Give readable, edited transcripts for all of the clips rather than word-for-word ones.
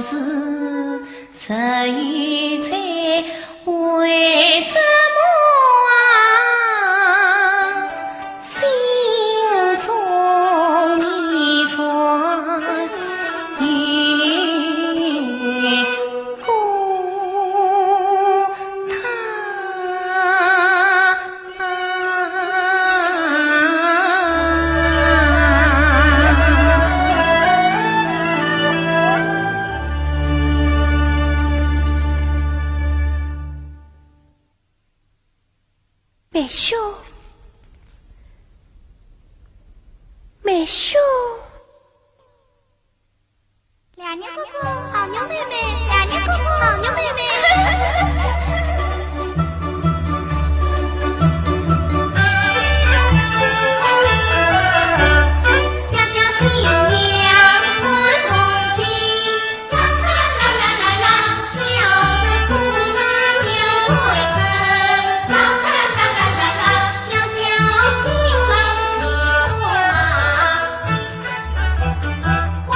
是十余载，为什么心中迷转越过梅兄，梅兄，两牛哥哥，好牛妹妹，两牛哥哥，好牛妹妹。我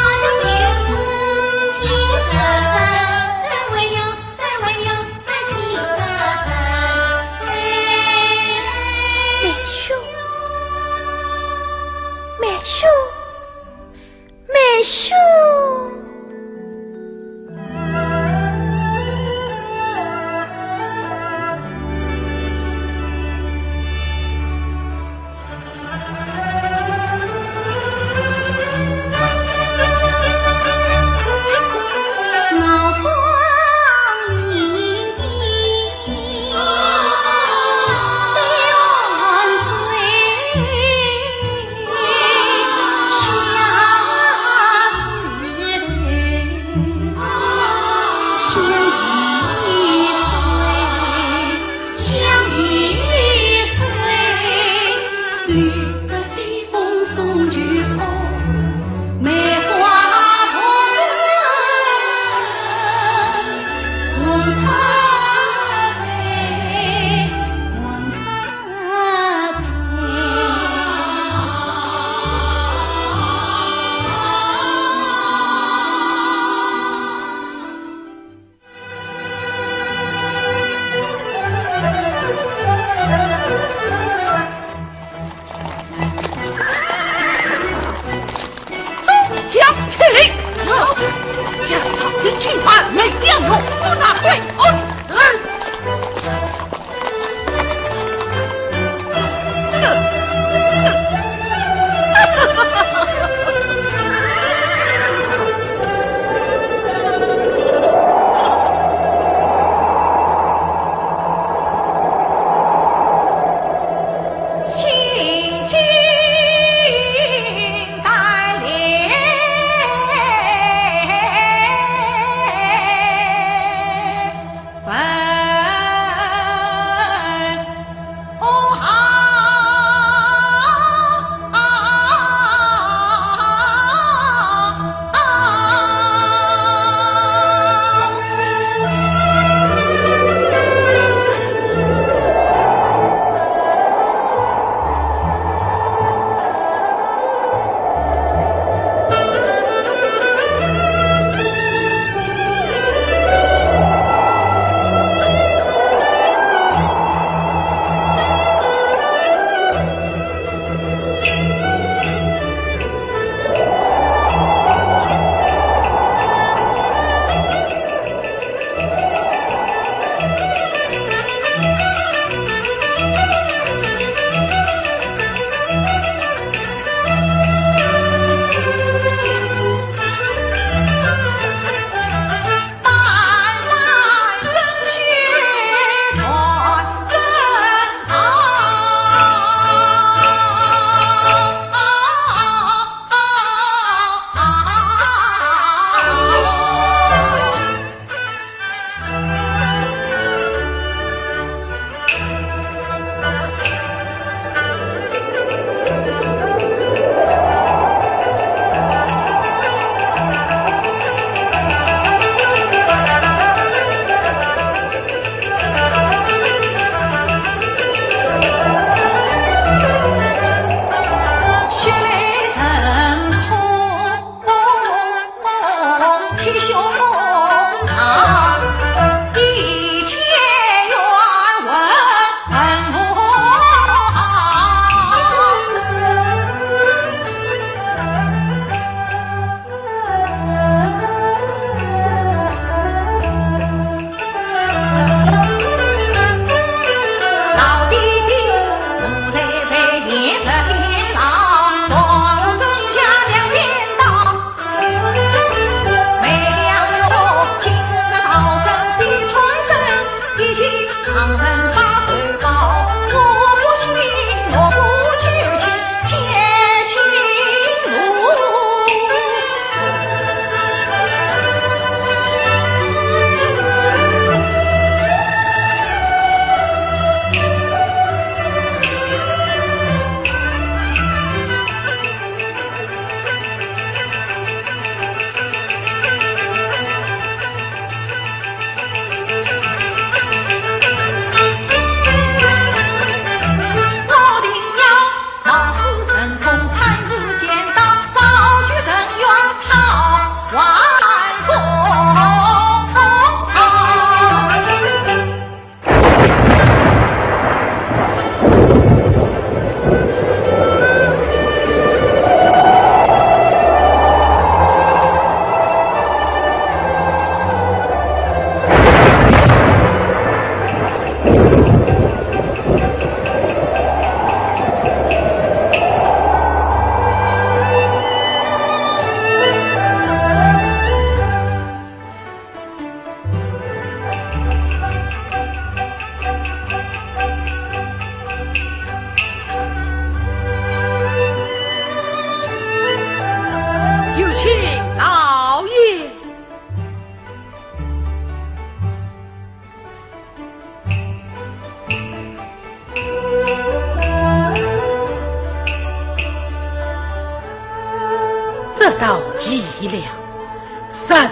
这是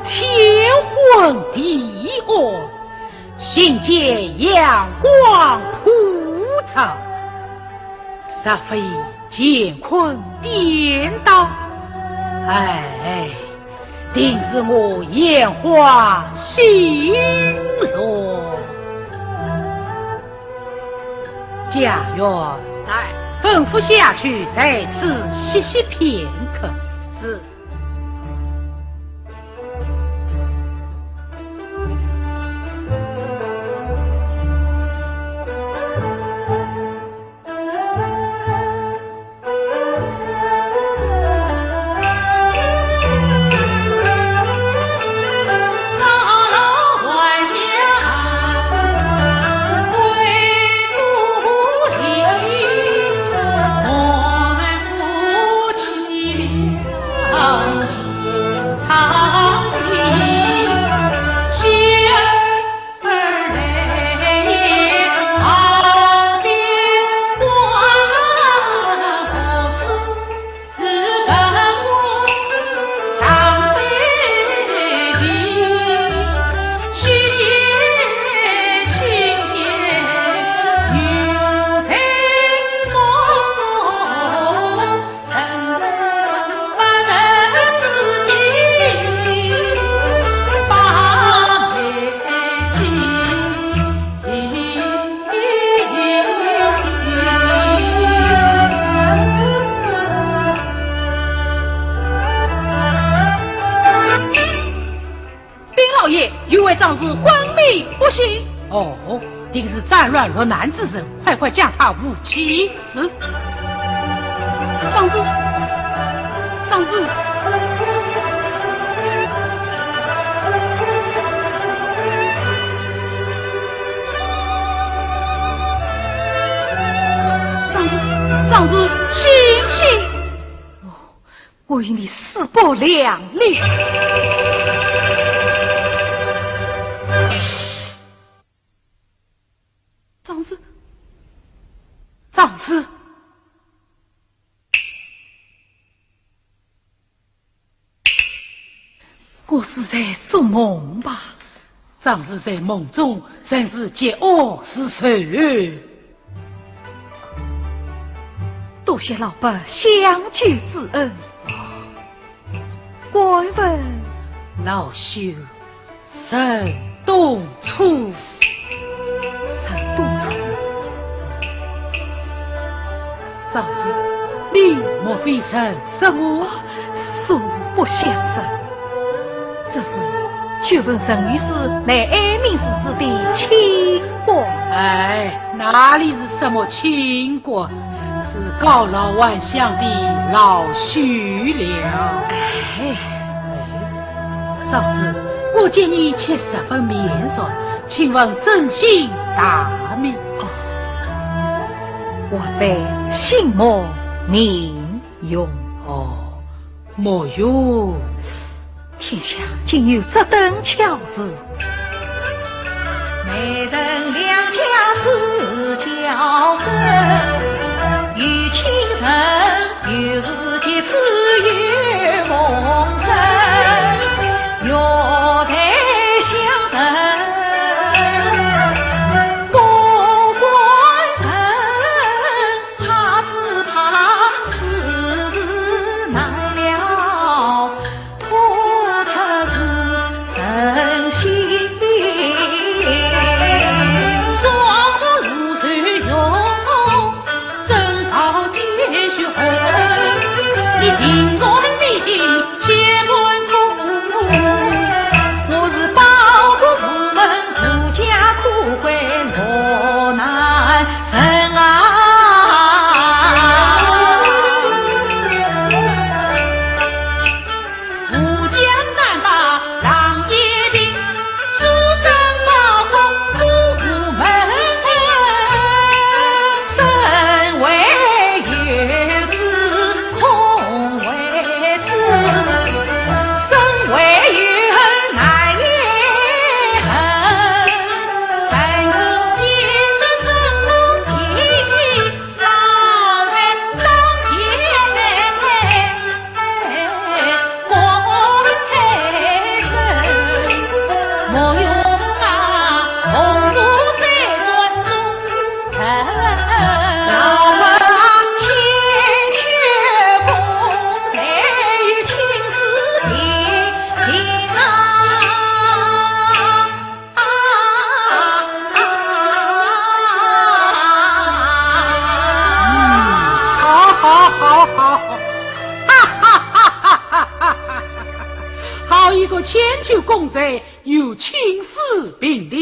天昏地暗，心见阳光普照，实非乾坤颠倒。哎，定是我眼花心乱。贾元来，吩咐下去，在此歇息片刻。是。定是战乱落难之人，快将他武器。是。长子，长子，长子，醒！哦，我与你势不两立。长子，我是在做梦吧？长子在梦中真是结恶是谁？多谢老伯相救之恩。怪问老朽沈东初。长子，你莫非曾识我？素不相识。这是却问沈女士乃安民氏子的亲国。哎，哪里是什么亲国，是高老万乡的老婿了。哎，长子，我见你且十分面熟，请问真姓大名？我辈姓莫名用。莫用。天下竟有这等巧子，美人两家是交生，与亲人有结此月梦生，若待相等。你听我一个千秋公贼有青丝并定。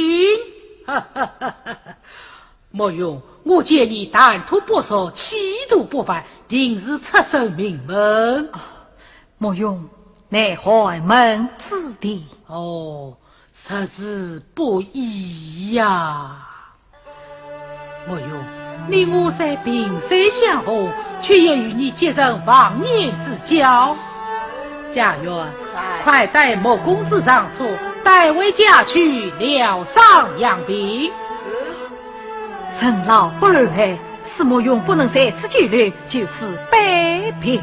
莫用，我见你谈吐不俗，气度不凡，定是出身名门。莫用，乃海门子弟。哦，实是不易呀。莫用，你我虽萍水相逢，却也与你结成忘年之交。家园，快带莫公子上车，代为家去疗伤养病。趁老不安排，使莫用不能在此久留，就此拜别。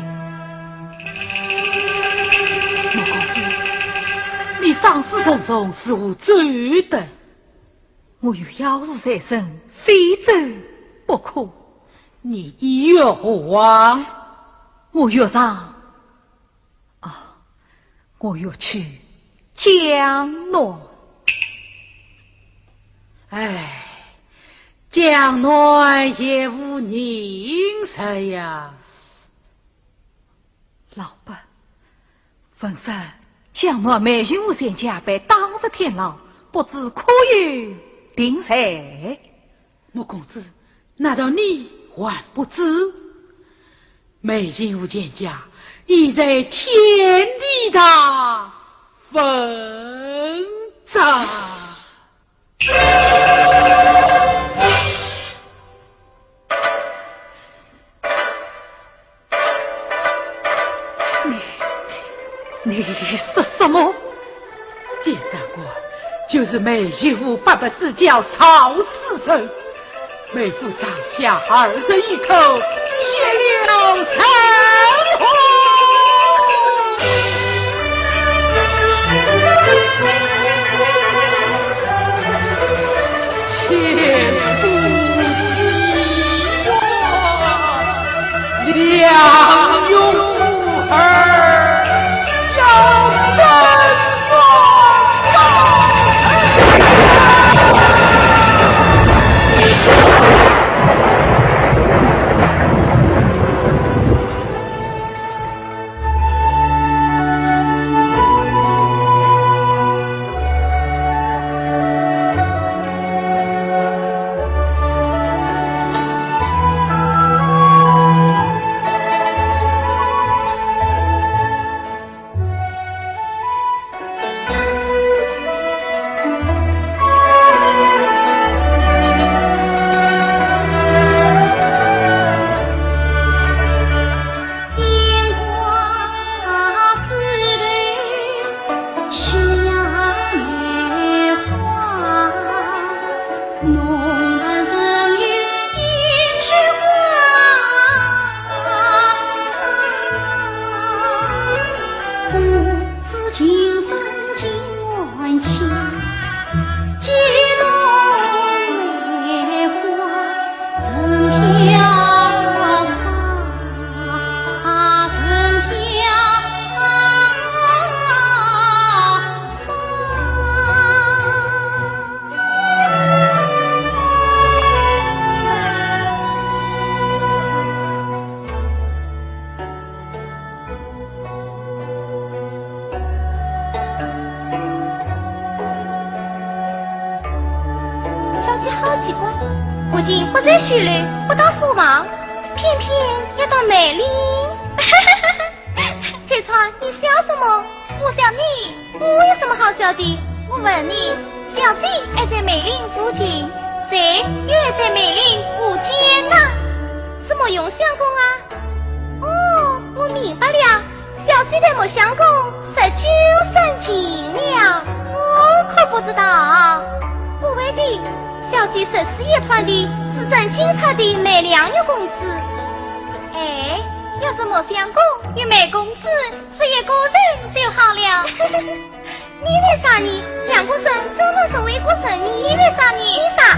莫公子，你丧事沉重，是我罪的。我有要事在身，非走不可。你意欲何往？我欲上。我要去江南。哎，江南也无人才呀。老伯，闻说江南美巡无限家被当着天牢，不知可有定裁？莫公子，难道你还不知？美巡无限家已在天地大分掌。你说什么？见长官，就是美媳妇八百之交曹世成，美妇上下二人一口，血了残魂。两用儿要三不在徐里，不到书房，偏偏要到美丽。翠川，你笑什么？我笑你，我有什么好笑的？我问你，小姐爱在美丽附近，谁又爱在美丽无间呢？什么用相公啊？哦，我明白了，小姐的没相公19生情了，我可不知道。不为的，小姐14夜盼的是真精彩的美良玉公子。哎，要是没相公与美公子是一个人就好了。你为啥呢？两个人都能成为一个人，你为啥呢？你啥？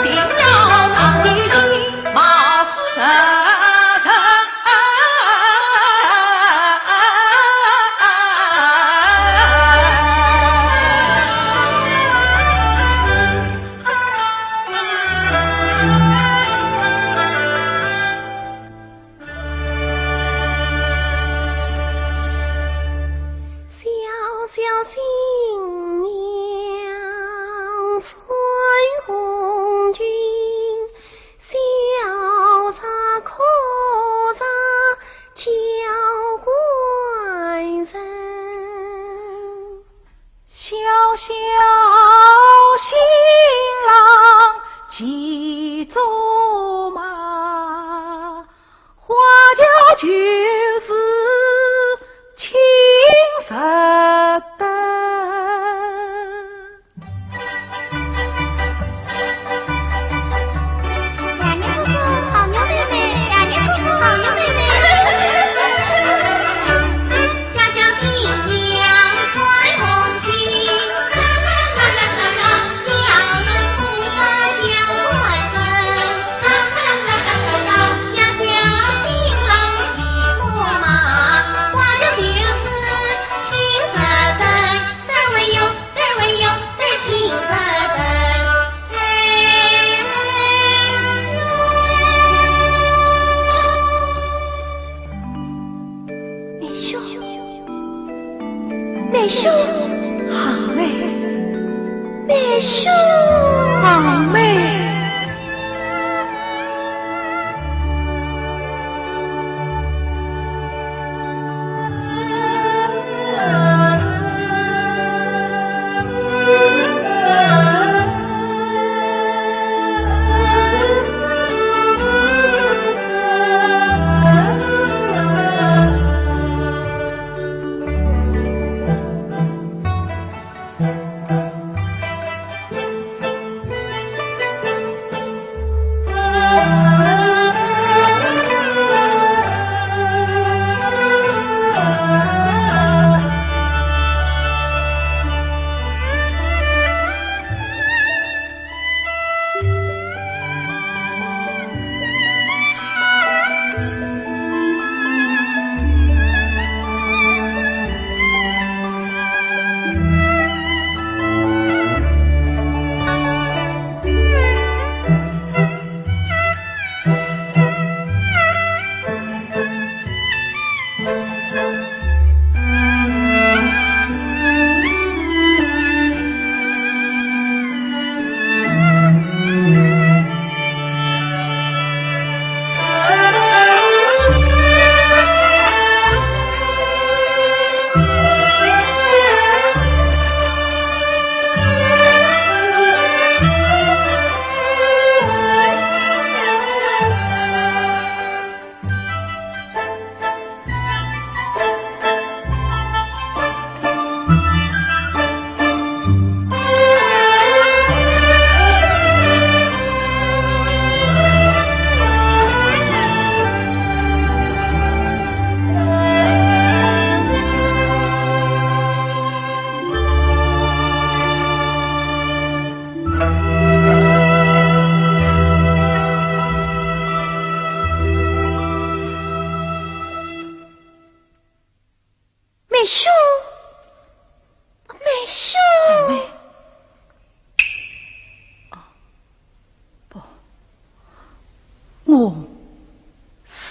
定要当的亲，貌似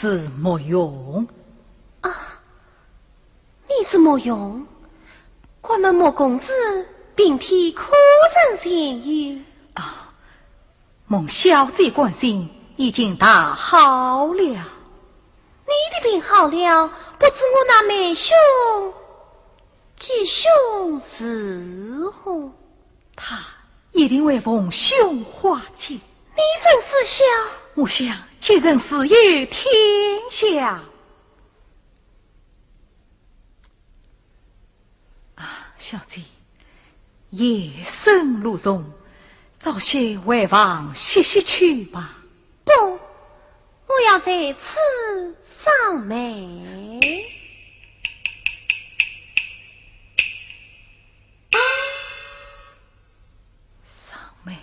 是莫用啊！你是莫用？关门莫公子并替苦人言语啊！蒙小姐关心，已经大好了。你的病好了，不知我那妹兄吉凶是何？他一定会逢凶化吉。你怎知晓？我想这人是于天下啊，小姐，夜深路重，早些回房歇歇去吧。不，我要在此丧妹。丧妹，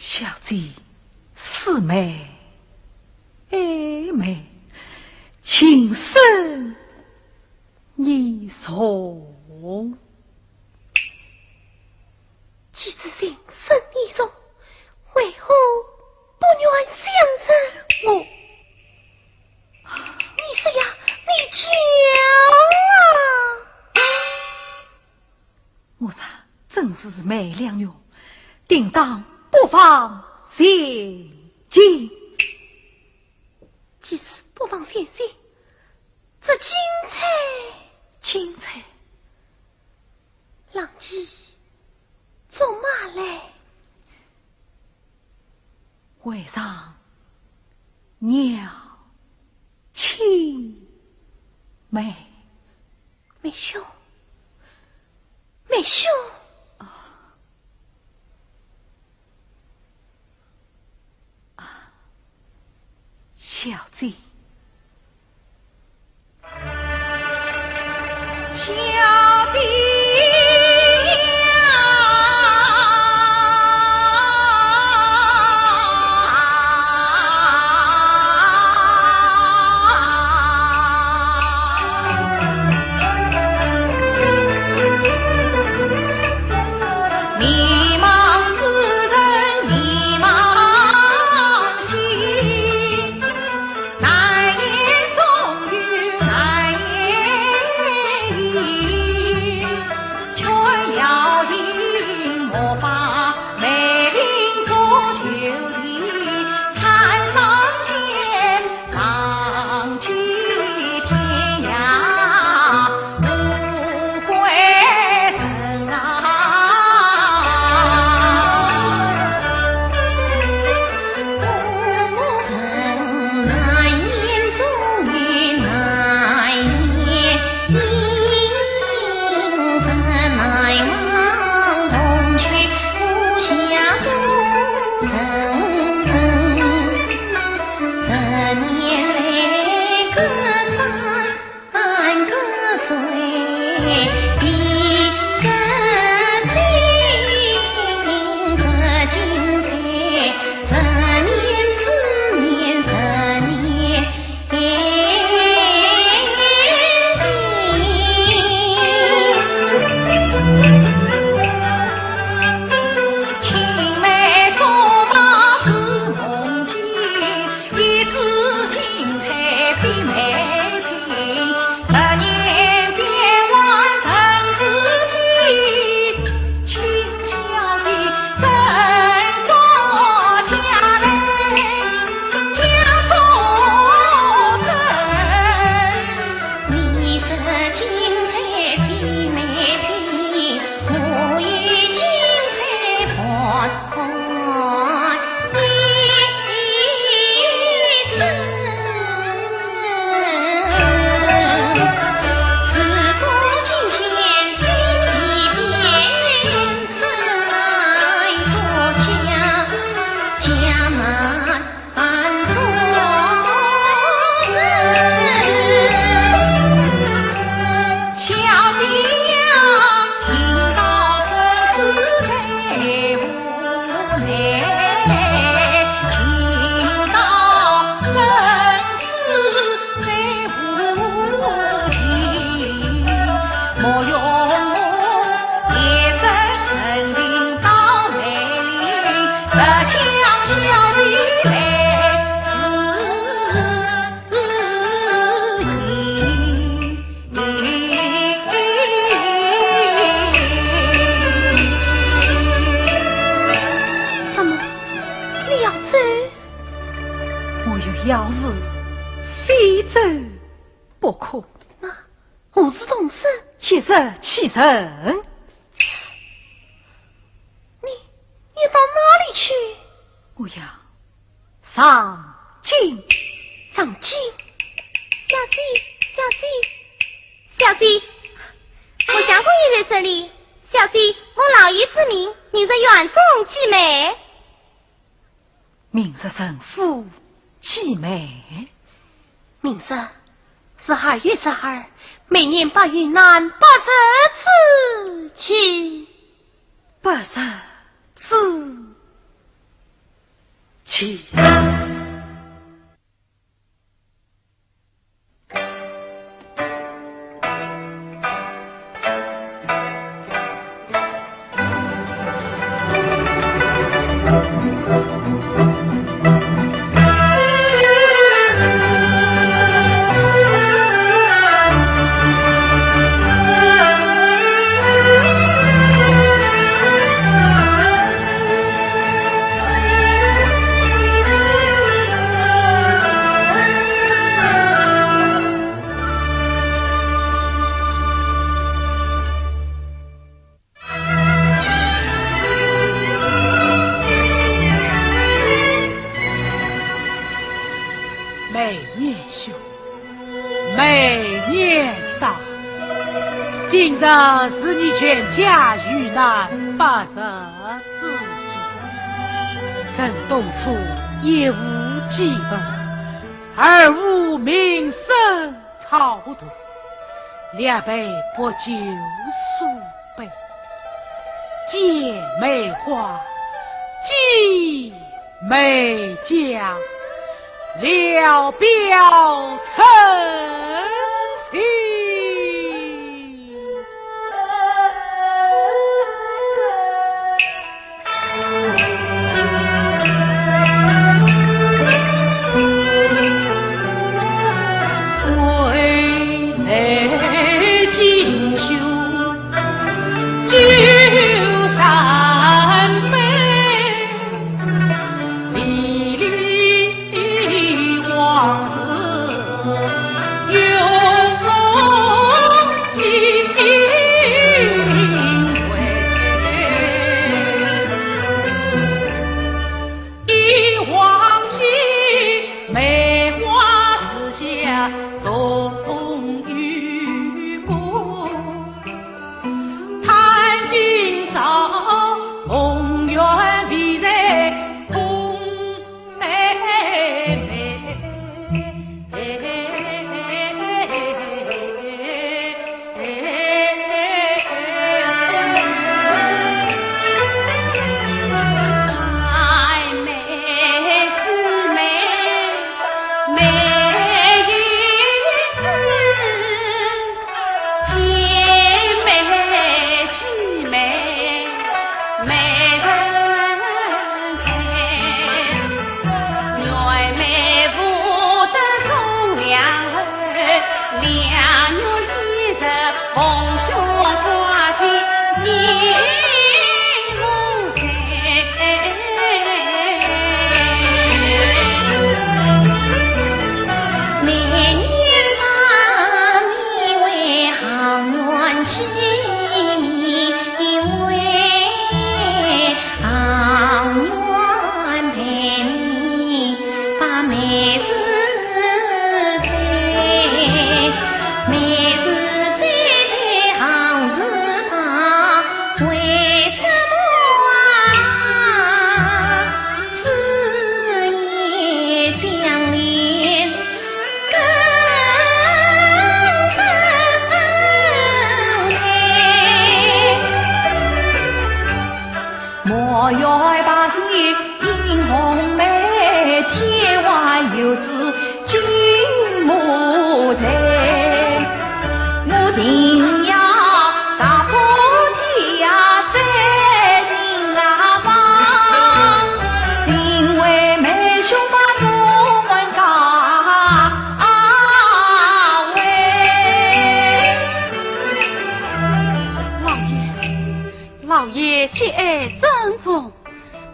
小姐四妹二妹请生一从，既知情生一从，为何不愿相认？你是呀，你讲啊！我查正是美良友，定当不妨先进。即使不妨先进，这精彩，浪迹做嘛嘞？会上鸟青梅兄，小姐，小弟。要是非走不可。何事同事？起身，起身！你到哪里去？我要上京。上京？小姐，我相公也在这里。小姐，我老爷之名，名字远中继美。名字神父继美。名字12月12，每年8月南8日之期。8日之气。是你全家遇难不得自知，朕东初也无基本，而无名声操度，列辈不救数辈，姐妹花，继妹将，聊表成亲。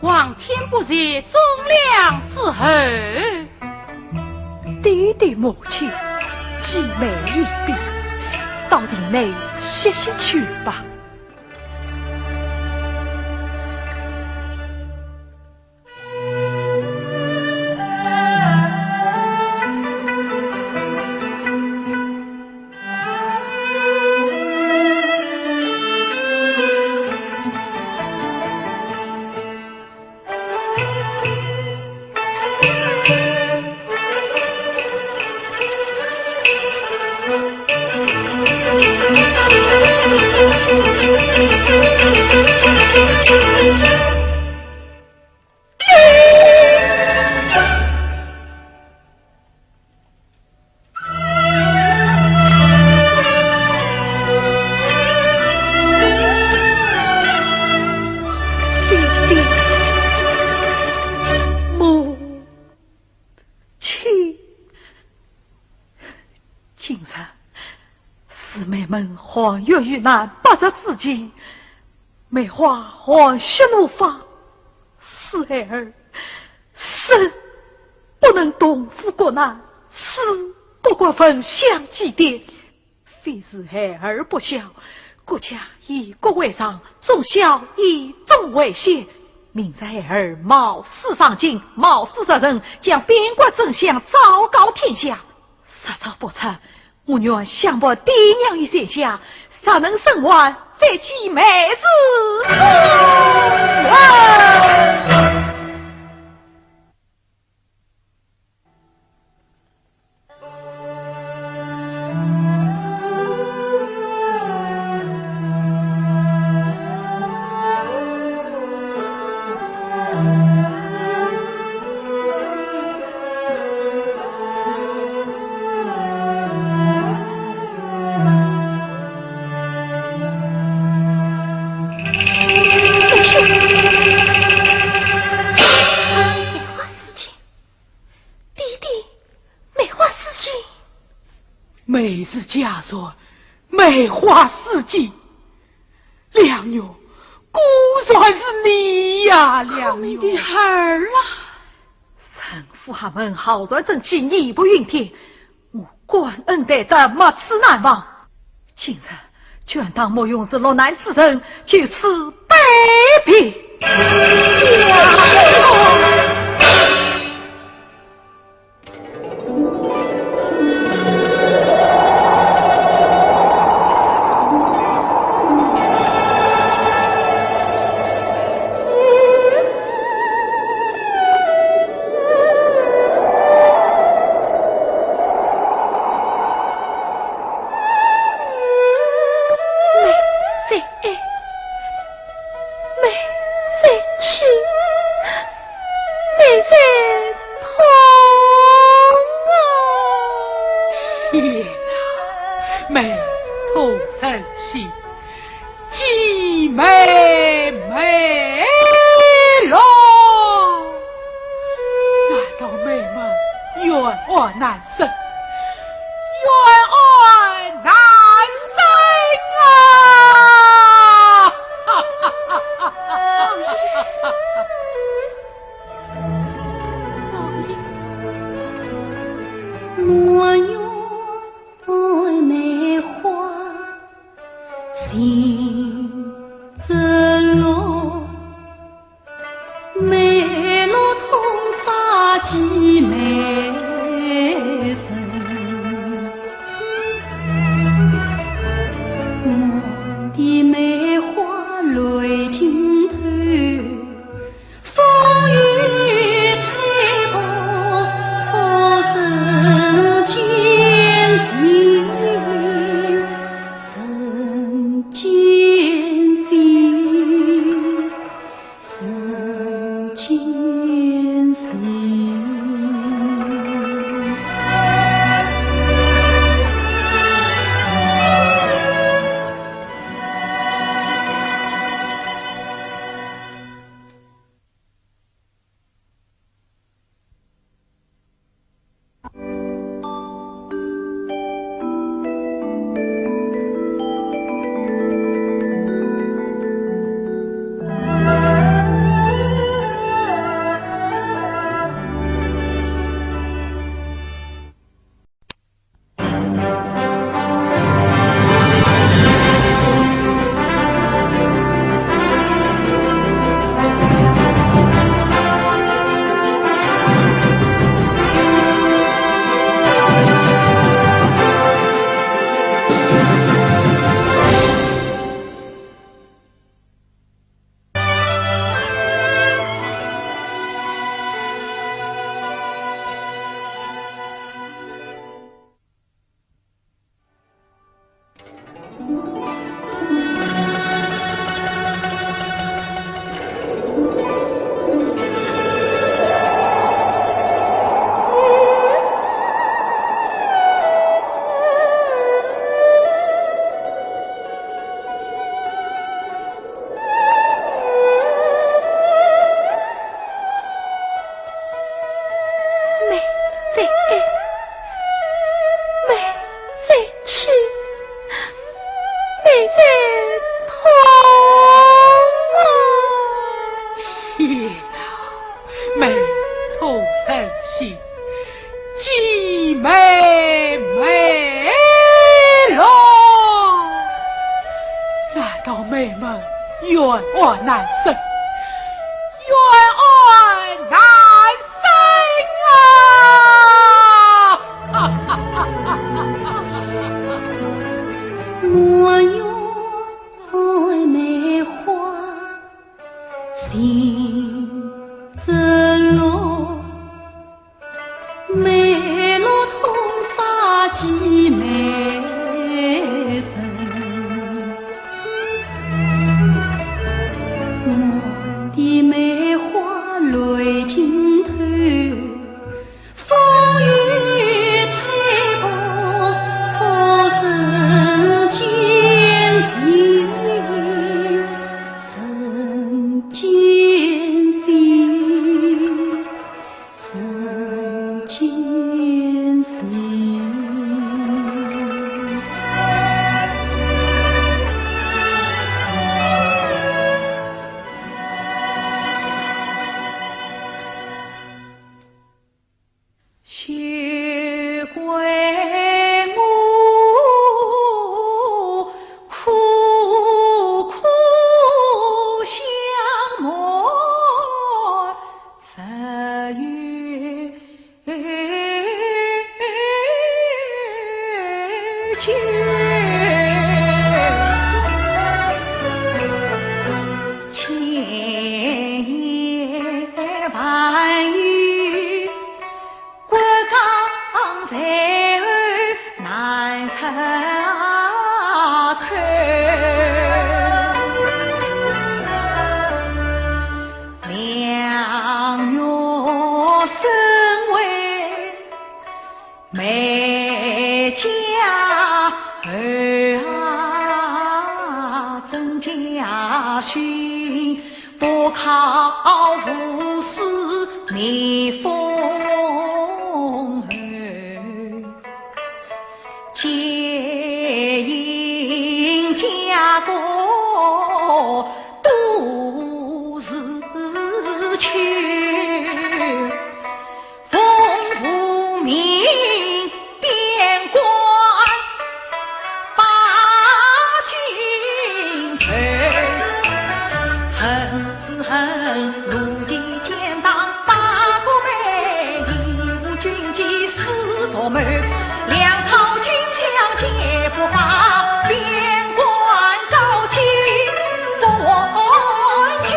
望天不热，忠良之后。弟弟母亲，姊妹一别，到庭内歇歇去吧。妹们还越于难不着自己，梅花还息怒发，死儿生不能同夫国难，死不过分相祭奠，非是孩儿不孝，国家以国为上，忠孝以忠为先。明在儿冒死上京，冒死责任，将边国真相昭告天下。实操不成，我愿相伯爹娘于天下，才能生还这起美事。梅氏家说梅花四季，良女孤算是你呀，良女的儿啊！臣父他们好在正气，义不云天，我官恩待着，没此难忘。今日全当莫用是落难之人，就此卑鄙。眉头深细，鸡眉眉喽。难道妹们冤枉难伸，冤枉难伸啊！我用梅花心自落，梅落通发几眉深，我的梅花泪尽头，风雨推过浮生艰辛，人艰辛，人艰辛。学会我苦苦相磨3月秋，千言万语过江在耳难拆开，良药身为美家儿啊，真家训不靠无私逆风儿，皆因家国都是秋，风不明边关把君儿，恨是恨如今剑当八国美，义无军纪死夺门，粮草军饷皆不发，边关高起不惧，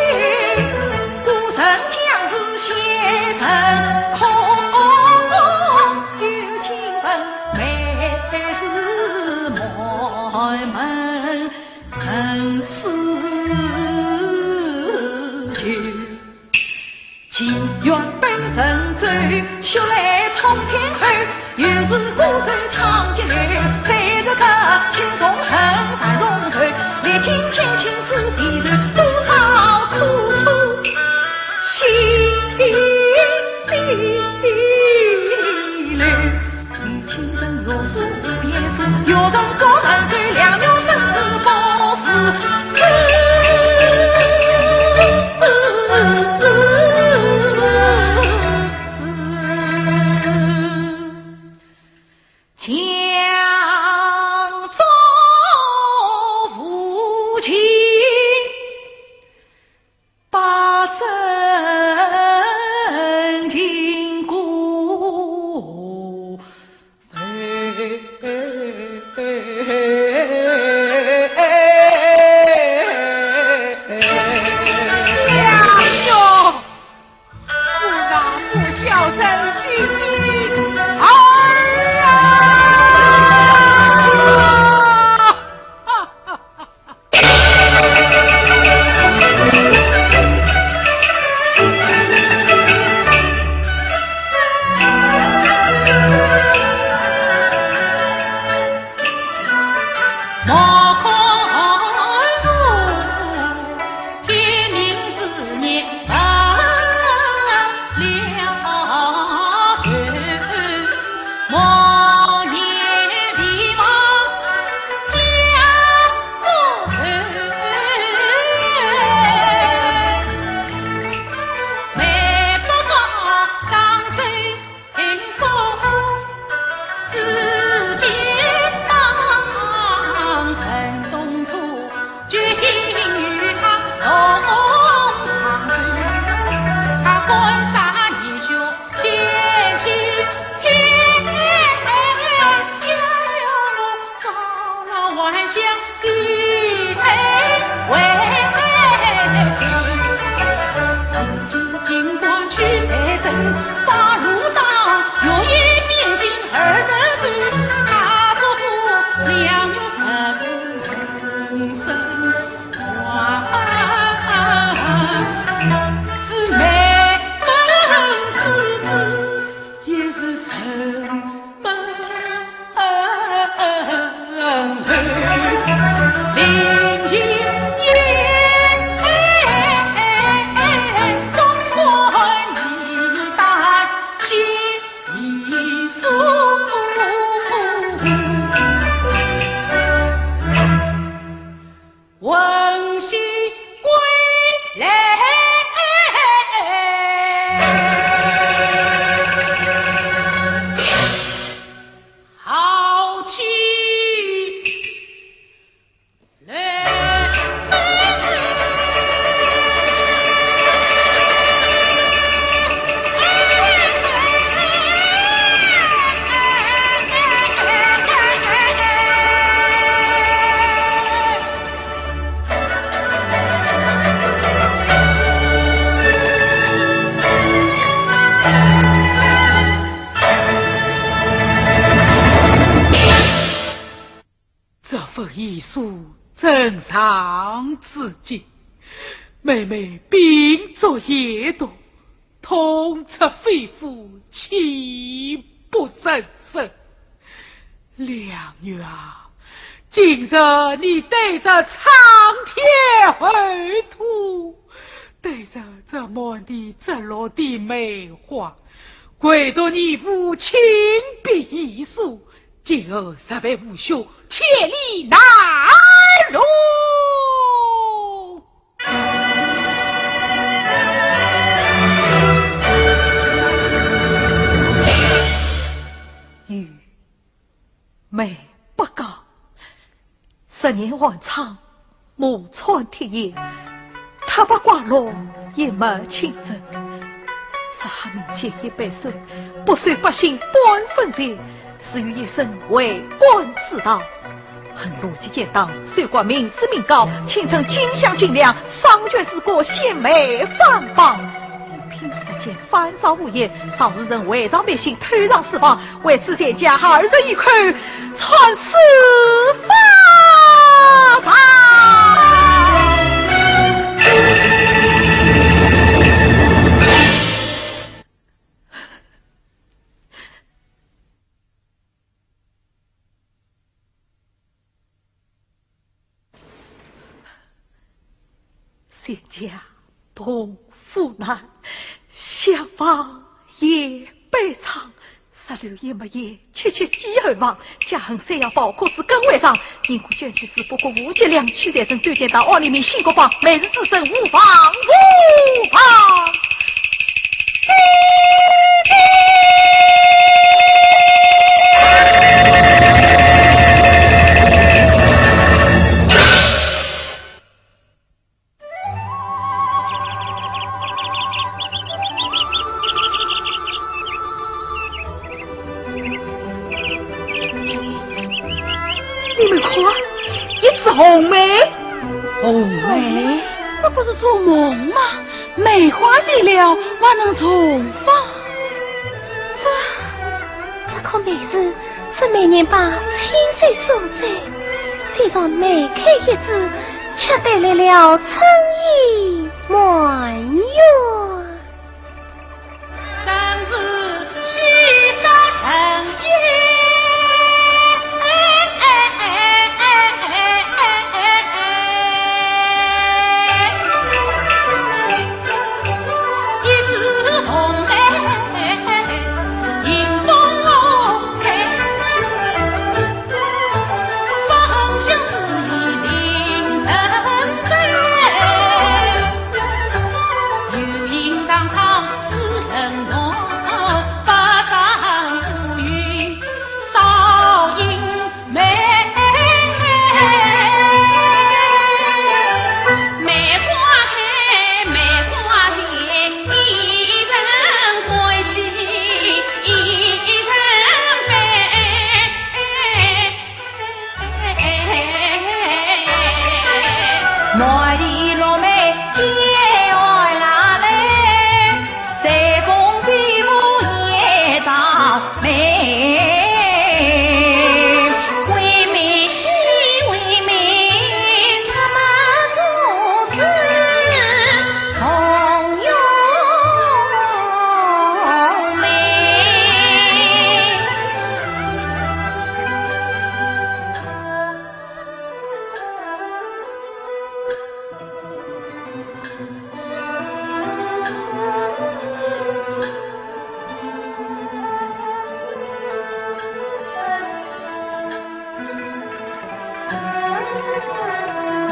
孤身将士写成空，有情分美是满门生死旧。祈愿本身走，修来冲天后，又是孤舟长街柳，在这个秋冬恨繁荣头，历经千辛是地头，多少苦楚心里流。母亲人若是无言说，有人高人对良友生死不是江州无情。艺术正常之际，妹妹病作夜毒，痛彻肺腑，泣不成声。两女啊，今日你对着苍天而吐，对着这满地折落的梅花，跪夺你父亲笔艺术，今儿实为无休，铁力难容。玉妹不告，10年晚长，木穿铁叶，他不挂落也没清真。这哈民间一杯水，不随百姓半分钱，死于一生为官之道。很逻辑简当，虽挂明知明告，请称军饷军粮，商权之国，献媚反邦。平时间翻造无言，少日人伪造百姓，推让四方，为此天家2人一口，传四方上。谢家同父难，相逢也悲怆。16夜没夜，切切饥而亡。家恨虽要报，可是根为上。因故卷去时，不过无节粮，取财神对见到2厘米新国防，每日自身无妨无妨。红梅，红梅，那不是做梦吗？梅花谢了，还能重放？这可梅子是每年把亲手所摘，这上梅开一枝，却带来了春意满园。真是喜得成业。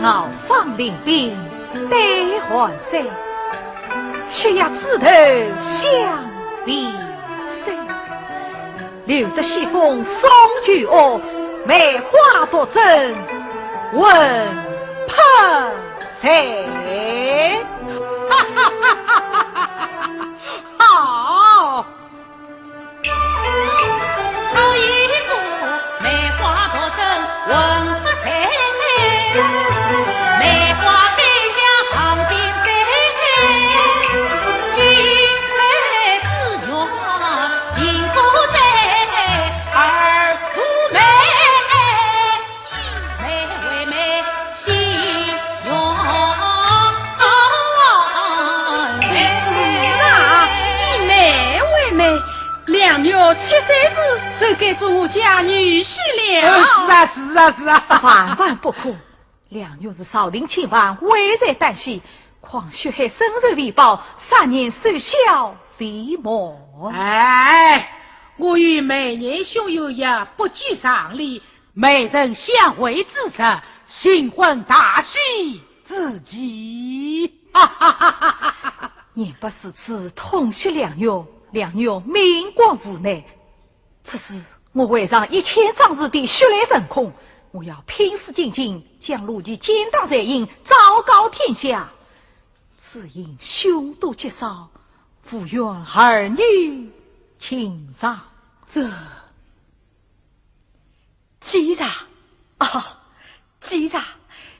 傲放领兵对还山，血压枝头相比谁？留得西风送酒恶，梅花不争问喷谁？哈哈哈哈哈哈！好，好一副梅花不争问喷谁？梅花飞向旁边飞，金钗自用金不在，二出梅梅两月七岁时就该做我家女婿了。是啊，万万不可！两月是少林亲王，危在旦夕，况血海深仇为报，3年守孝为模。哎，我与美年兄友也不拘常理，美人相会之策，新婚大喜之际。哈哈哈哈哈哈！年不是此痛惜两月，两月命光无奈。此事我会让1000壮士的血泪成空，我要拼死精进，将陆地奸党贼淫昭告天下。只因凶多吉少，不愿儿女情长。这既然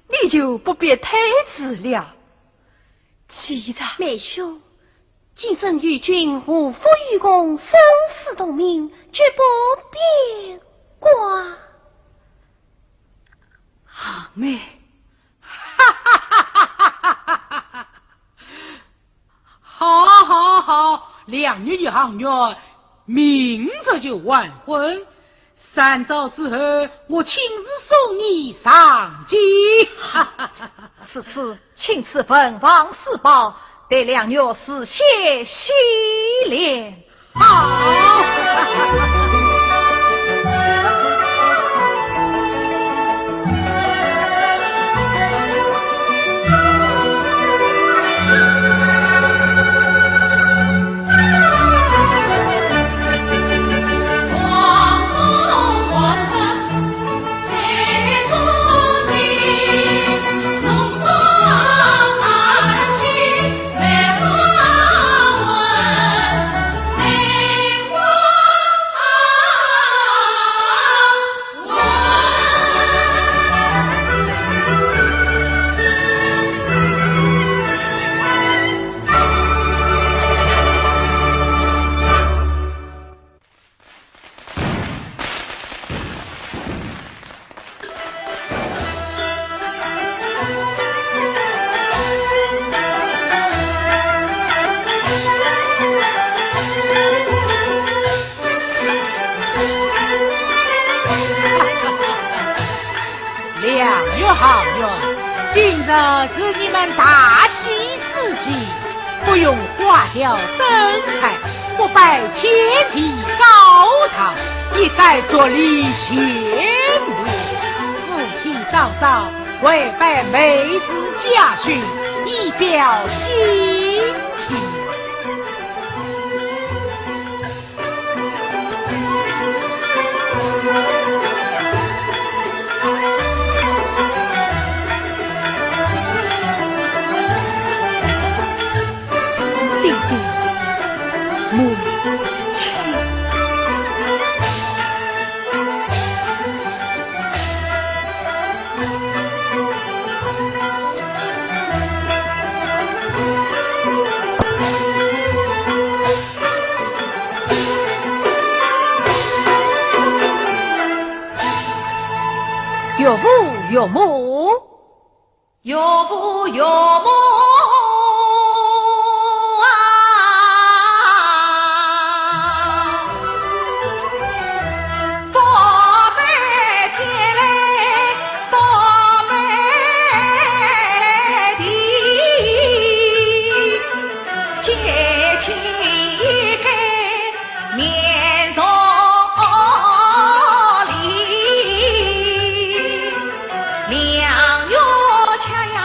你就不必推辞了。既然妹兄，今生与君无负与共，生死同命，绝不别挂。好妹，哈哈哈哈哈哈！好，两月与行月，明日就完婚。3朝之后，我亲自送你上京。此次请赐本王私宝，对两月事谢洗脸。好。今日是你们大喜之际，不用花雕灯彩，不拜天地高堂，也该做礼贤母。夫妻早早为拜妹子家训，以表心情。岳父岳母，岳父岳母啊，宝贝天来宝贝地，结亲该面中两月恰要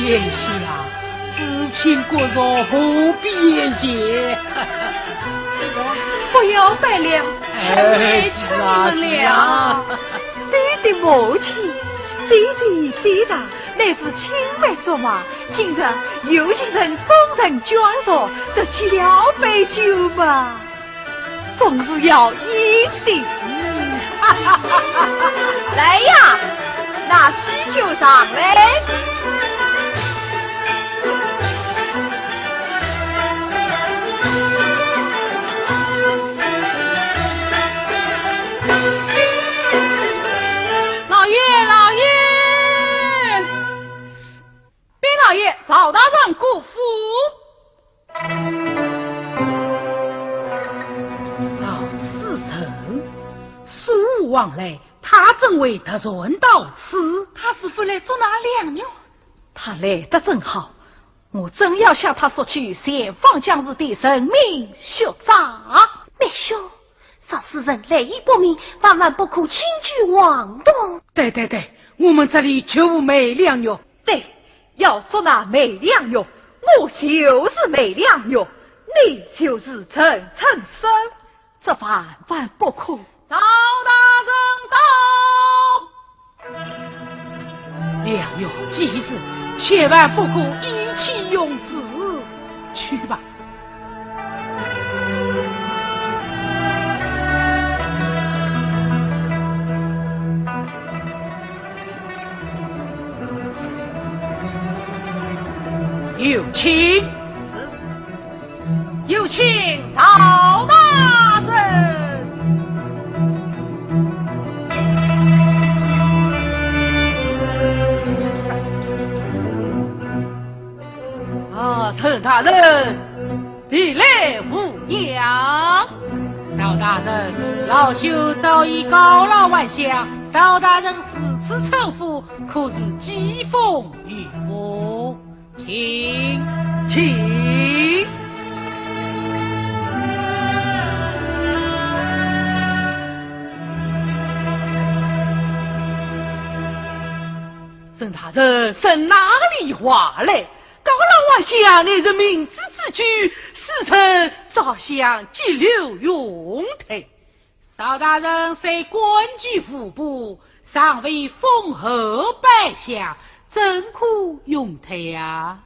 言下知情过弱，何必言谢？不要拜了，哎，求你们了。你的母亲，弟弟弟的，乃是青梅竹马，今日有情人终成眷属，这岂了杯酒嘛？总是要一定。来呀，那喜酒上来。老爷，赵大人过府。赵思成，苏武王来，他正为他人到此，他是否来捉拿良女？他来得正好，我正要向他索取前方将士的人命血债。妹兄，赵夫人来意不明，万万不可轻举妄动。对，我们这里就无美良女。对，要捉拿美良女，我就是美良女，你就是陈生，这万万不可。赵大人到，良女记住，千万不可意气用事。去吧。有请，有请赵大人。陈大人，你来无恙。赵大人，老朽早已告老还乡，赵大人此次称呼，可是讥讽于我。请。郑大人，甚哪里话来？告老还乡，你人明智之举，使臣早想急流勇退。邵大人虽官居户部，尚未封侯拜相，怎可勇退啊？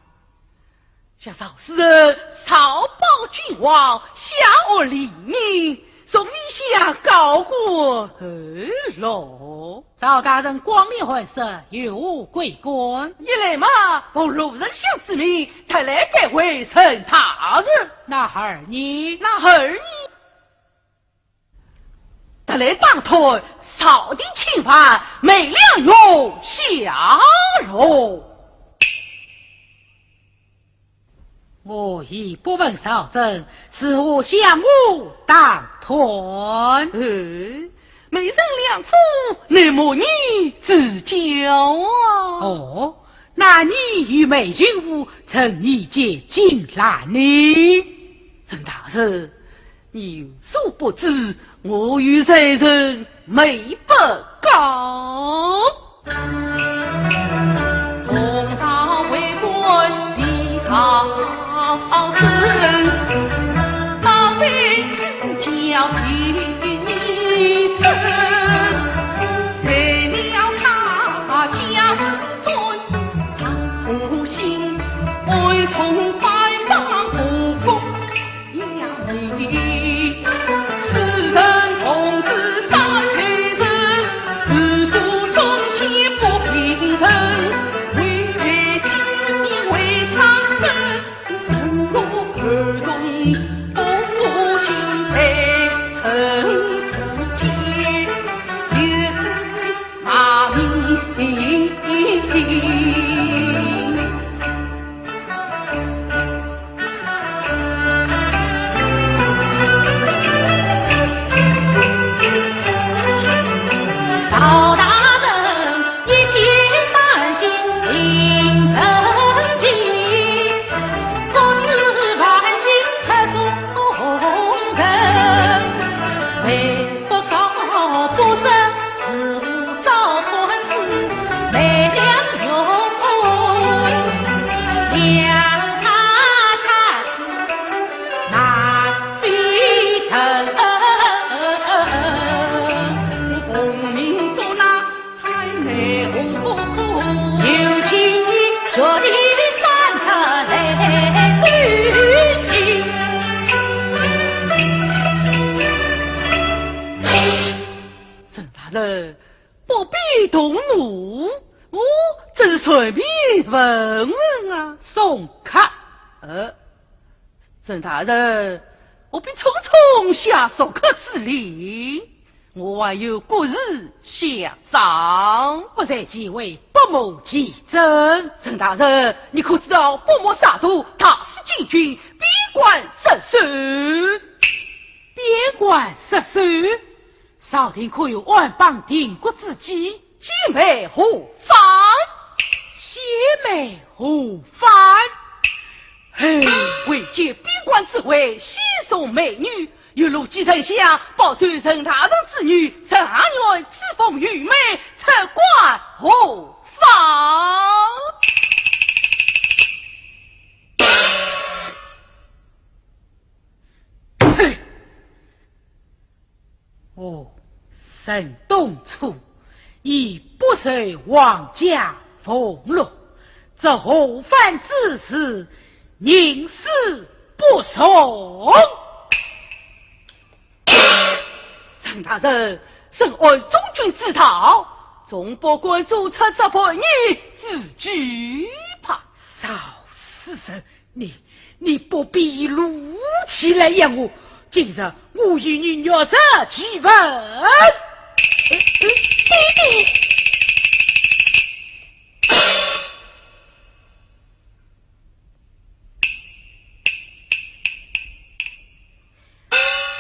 像赵夫人草报君王，下恶黎民，从你下告过何喽？赵大人光年还生，有无贵官？一来嘛，奉路人乡之命，特来拜会陈大人。那儿你特来当头扫地侵犯，美良用下肉。我已不问少正，是我相误当团。美人良夫，那么你自教啊？哦，那你与美君夫曾一结金兰呢？陈大人，你有所不知，我与谁人没不告。从朝为官的好臣，到被教训谁了他家尊，他不信为同拜访不公要你，世人同志三千人，自古忠奸不问问啊，送客。郑大人，我必匆匆下送客之令，我还有国事相商，不在几位不谋其政。郑大人，你可知道不谋杀戮，他是禁军，边关失守。边关失守，朝廷可有万邦定国之计？姐妹何妨？姐妹何妨？嘿，为借边关之位，先送美女，一路继承下，保全陈大人之女，陈阿元赐封玉梅，陈关何妨？嘿，沈东初已不受王家俸禄，这后犯之事，宁死不从。陈大人，身为中军之讨，众百官注册这妇女，自惧怕。少死神，你不必怒气来养我。今日我与你约着去问。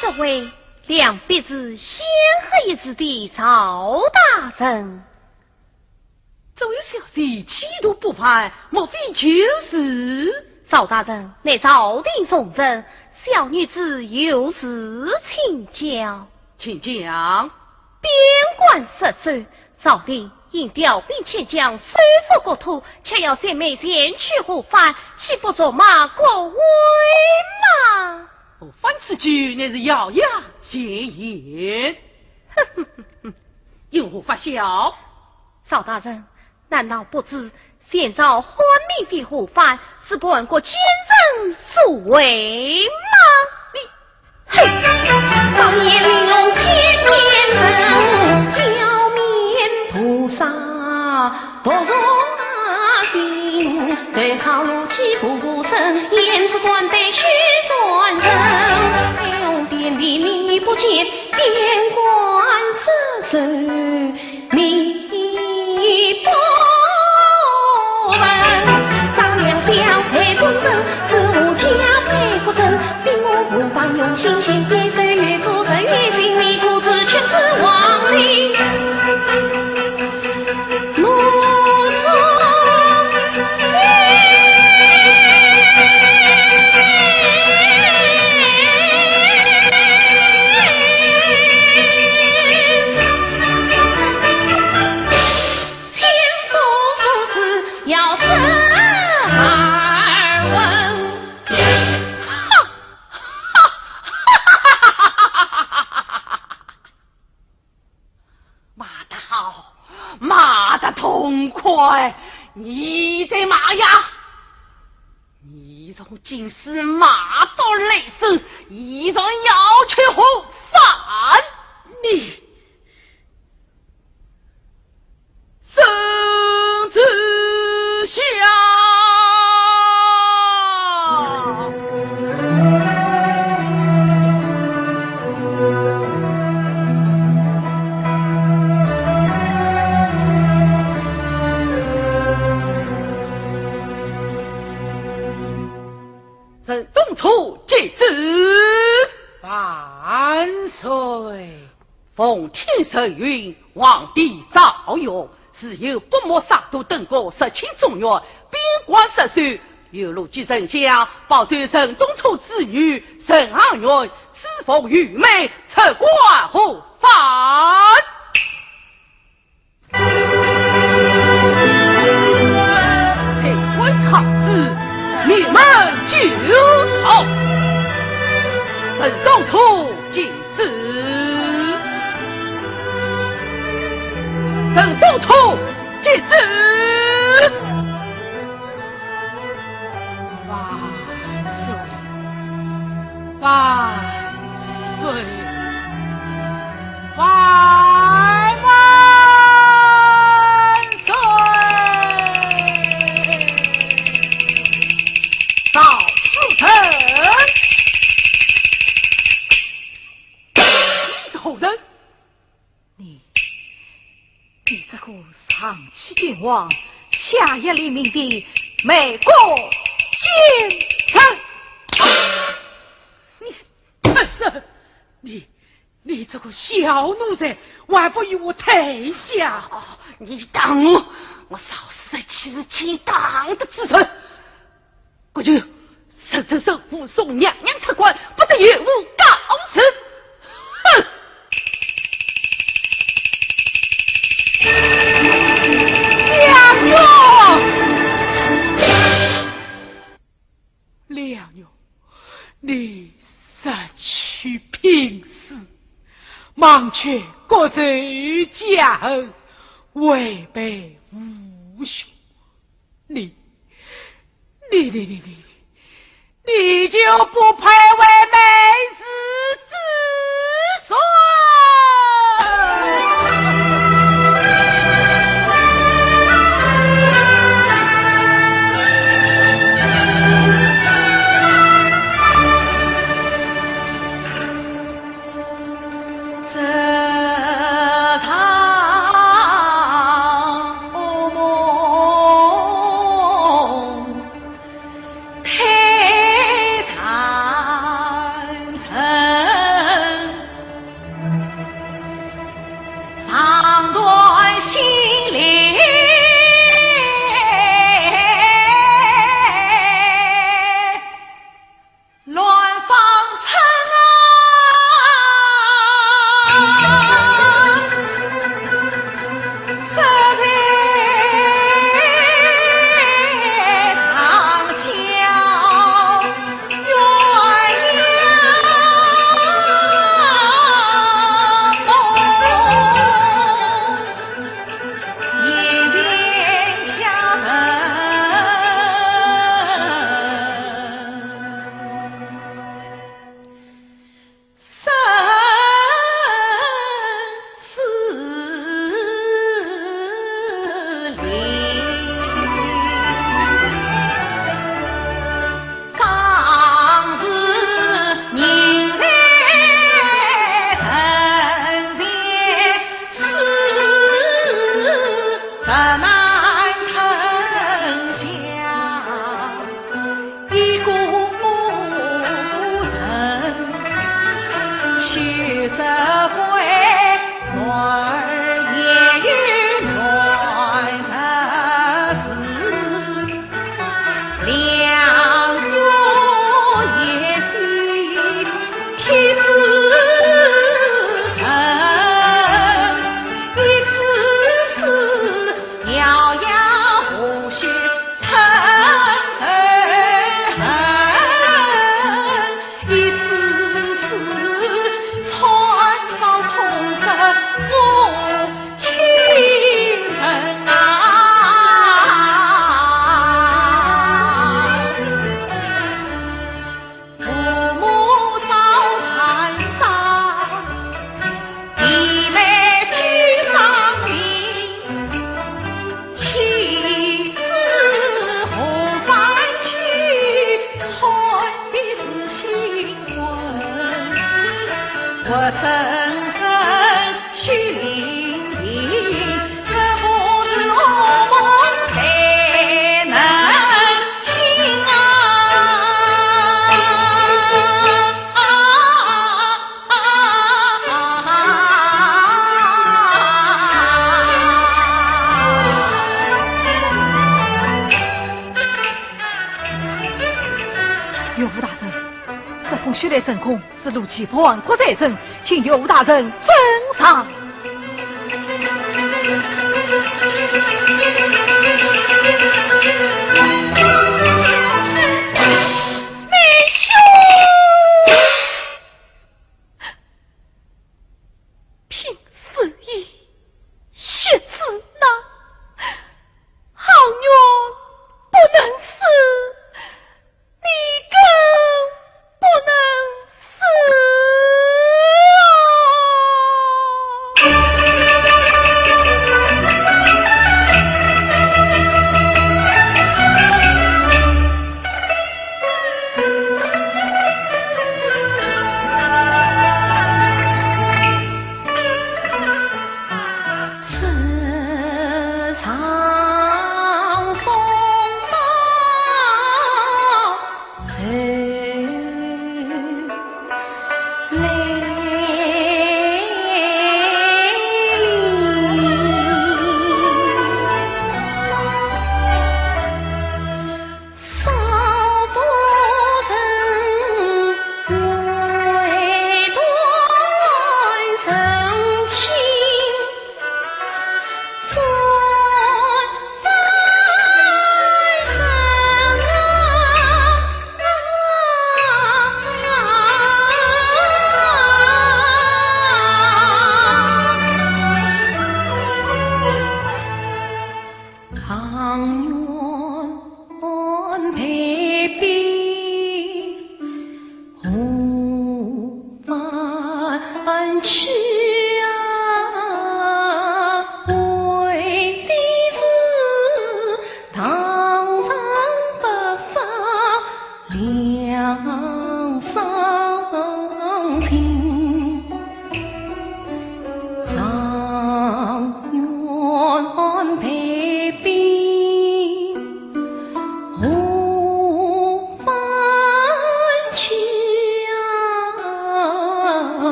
这位两鼻子仙黑子的曹大人，这位小姐气度不凡，莫非就是曹大人乃朝廷重臣，小女子有事请教。请讲。边关失守，朝廷应调兵遣将收复国土，却要三妹前去护藩，岂不做马国威吗？护藩此举乃是咬牙切言。因何发笑？曹大人，难道不知现朝欢命的护藩是本国奸人所为吗？少年玲珑千年人，笑面菩萨多若阿定，对靠怒气不生，言之官得须转人，用典礼你不见，边关失守你不闻，张良将配忠贞，自我加配不正，并我不妨用心先变岁月做成越心你故子却是亡灵怒从痛快！你在骂呀！你从今时骂到雷声，一种要去后反你，生之下。东楚接旨，万岁！奉天圣谕，皇帝诏曰：是有不莫杀戮等国17中原，边关失守，有路继丞相，保全陈东楚之女陈昂元，赐封玉梅，撤关后反。陈关抗旨，灭门就好。陈东楚进旨，陈东楚进旨。万岁！万岁！万岁！往下一黎明的美国京城。你这个小奴才，还不与我退下？你等我嫂子在欺日请党的子孙，我就省府送娘娘出关，不得与我告辞。哼！梁勇，你失去平时，忘却国仇家恨，违背父兄，你就不配为美世子孙。血泪成空，是陆启破案国在身，请岳武大人封赏。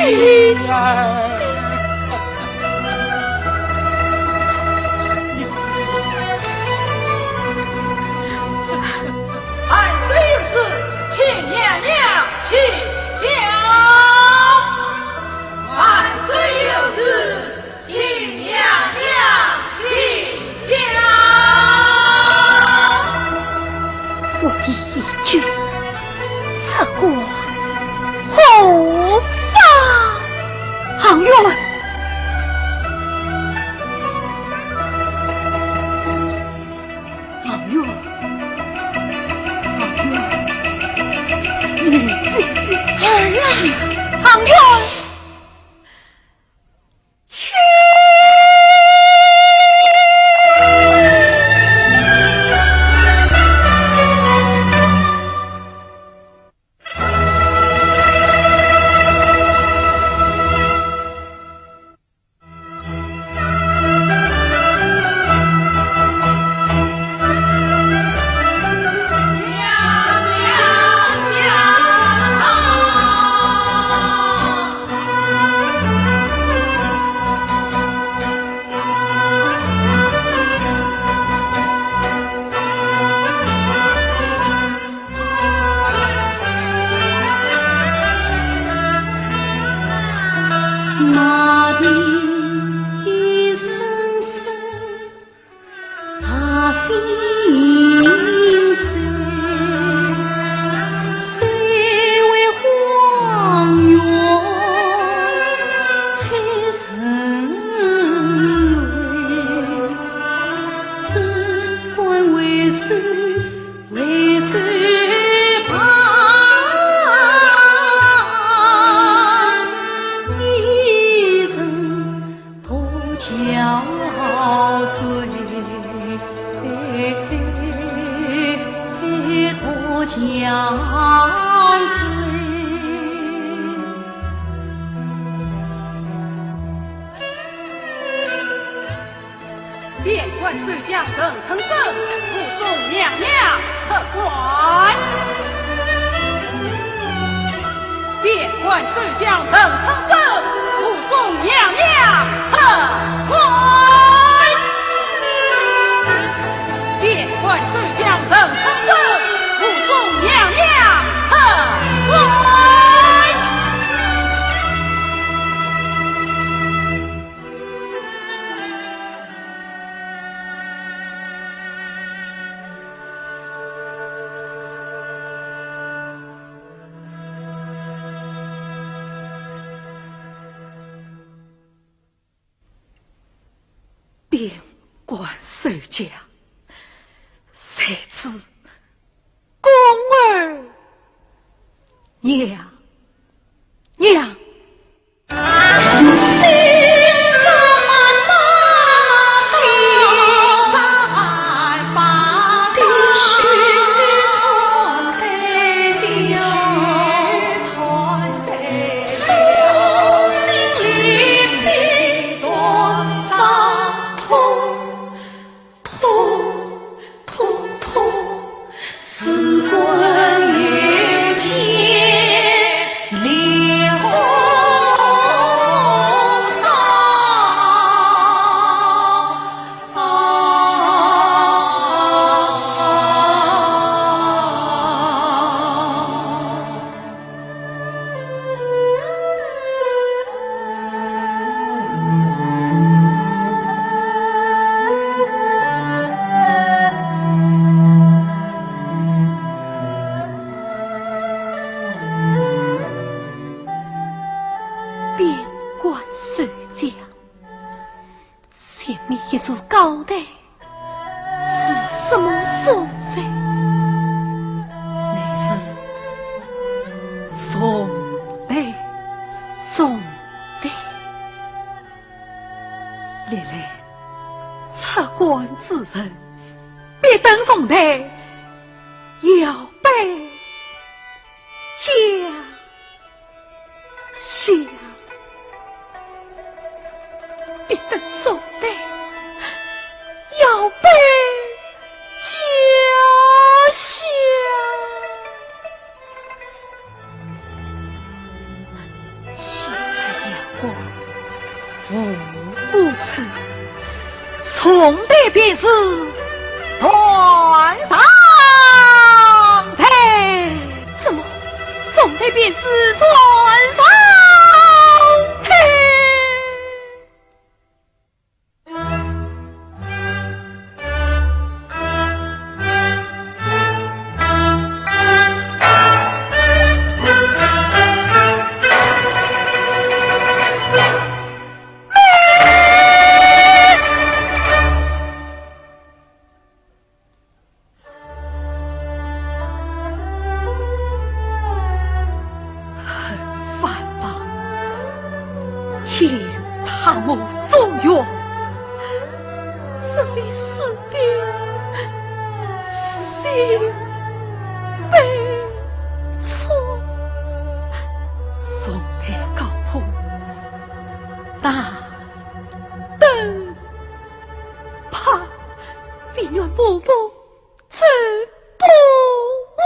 儿。俺虽有事，请娘娘请教。俺虽有事，请娘娘请教。我的一句，此过后发，杭月。杭月，便官水将等称奏，护送娘娘客官。便官水将等称奏，护送娘娘客官。便官水将等称奏，护送娘娘客官。边关守家，谁知公儿娘娘。从的便是团上台，怎么从的便是团上台？他母中药，是你死的心悲错，送来高铺，大灯怕病院伯伯吃不我。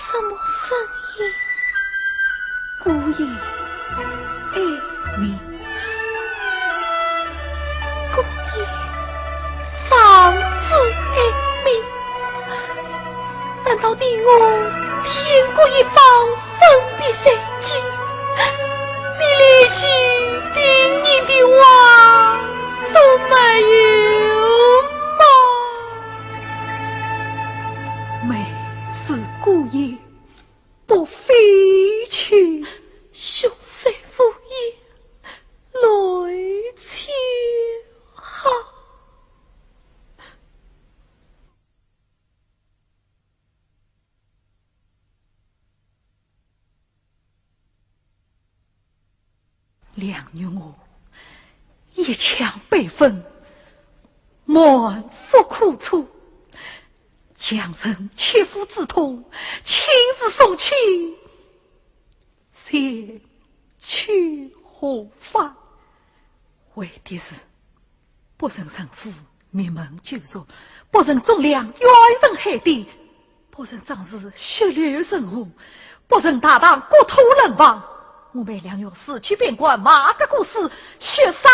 什么声音？孤夜哀鸣，孤夜丧子哀鸣。难道你我天过一方分别三居？你离去叮咛的话都没有吗？每是孤夜不飞去，兄妹无言，泪千行。两女我一腔悲愤，满腹苦楚，将身切肤之痛，亲自送去，先去何方？为的是不曾生父灭门救赎，不曾忠良冤人海底，不曾仗势血流成河，不曾大当国土人亡。我们两友死去边关，马个故事，血洒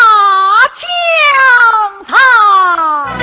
疆场。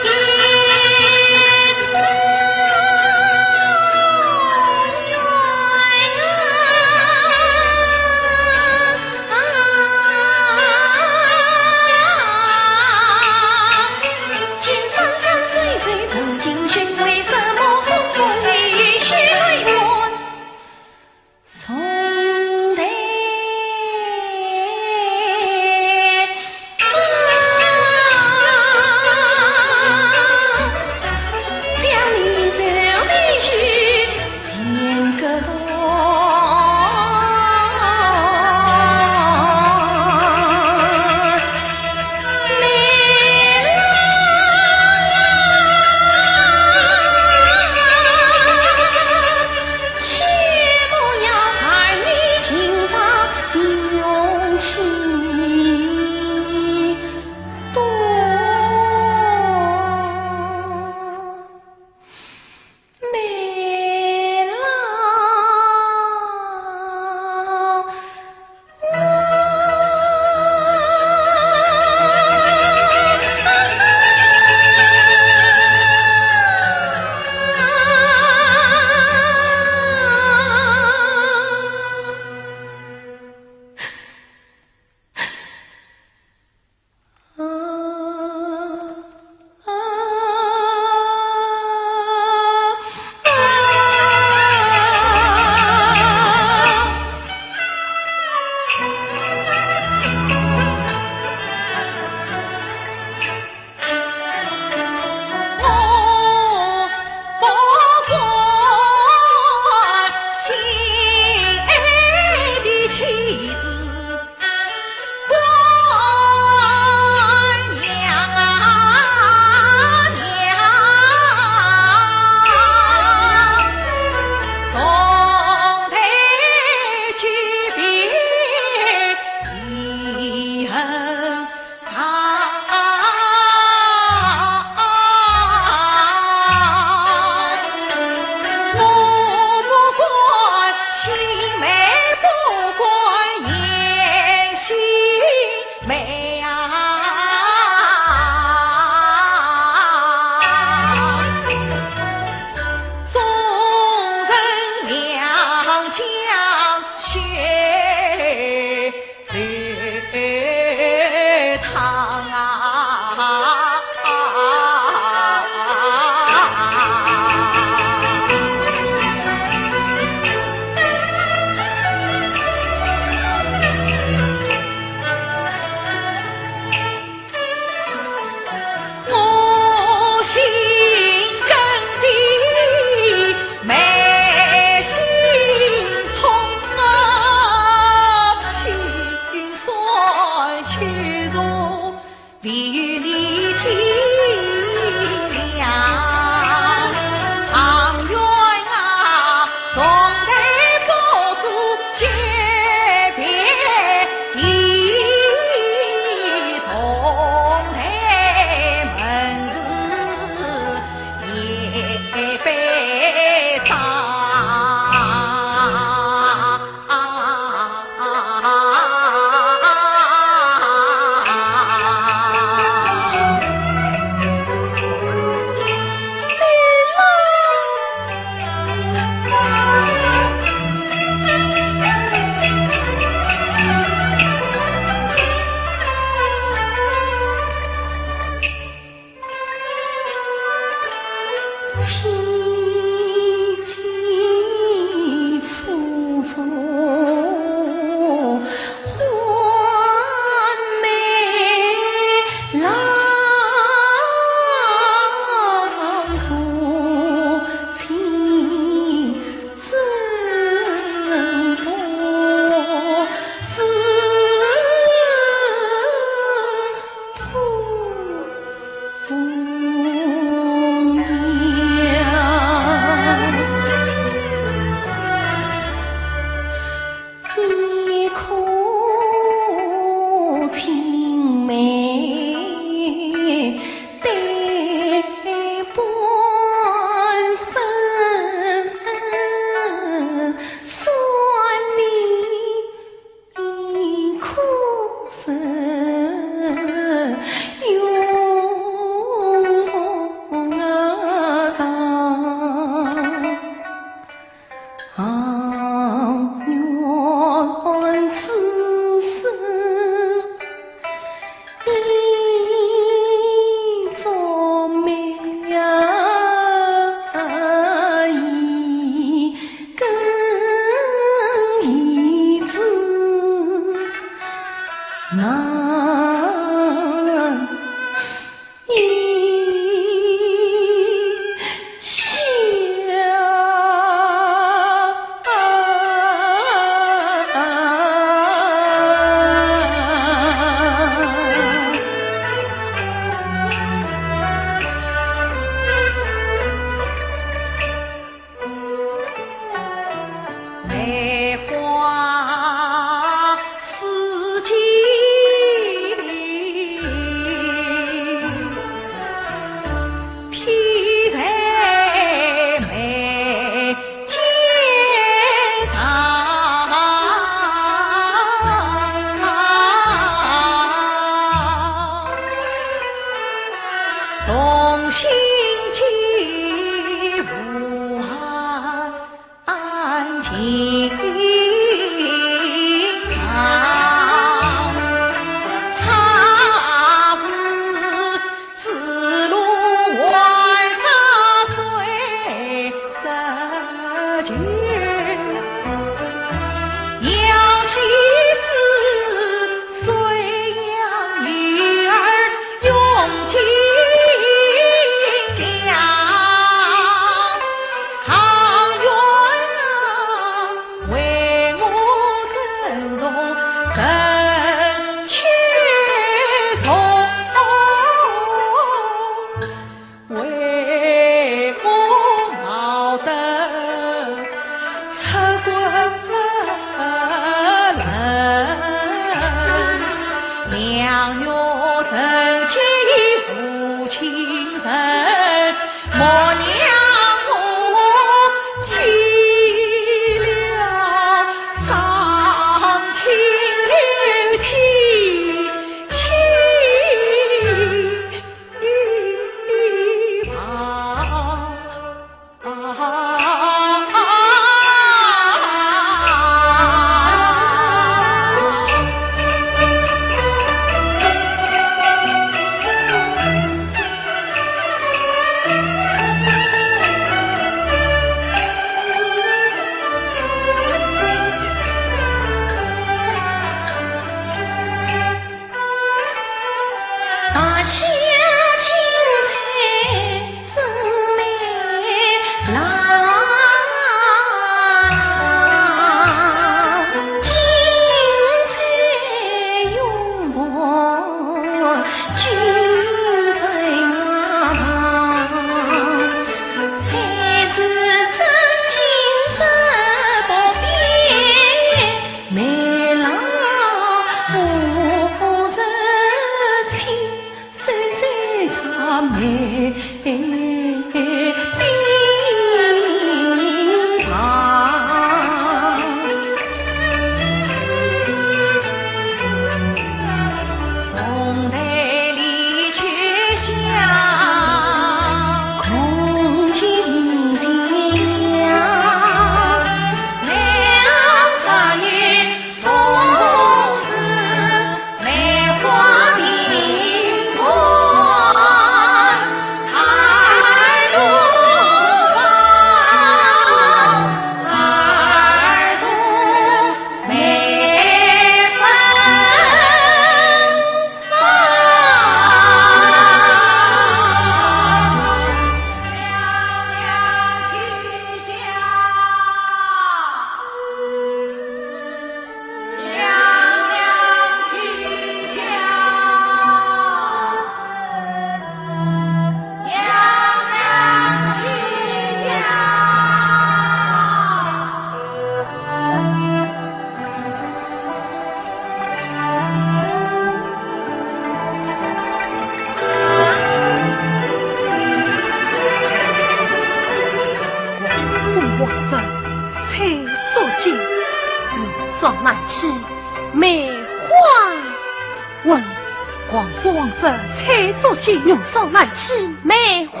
用手难吃梅花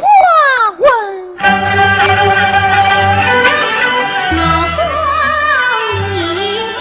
纹，那光阴流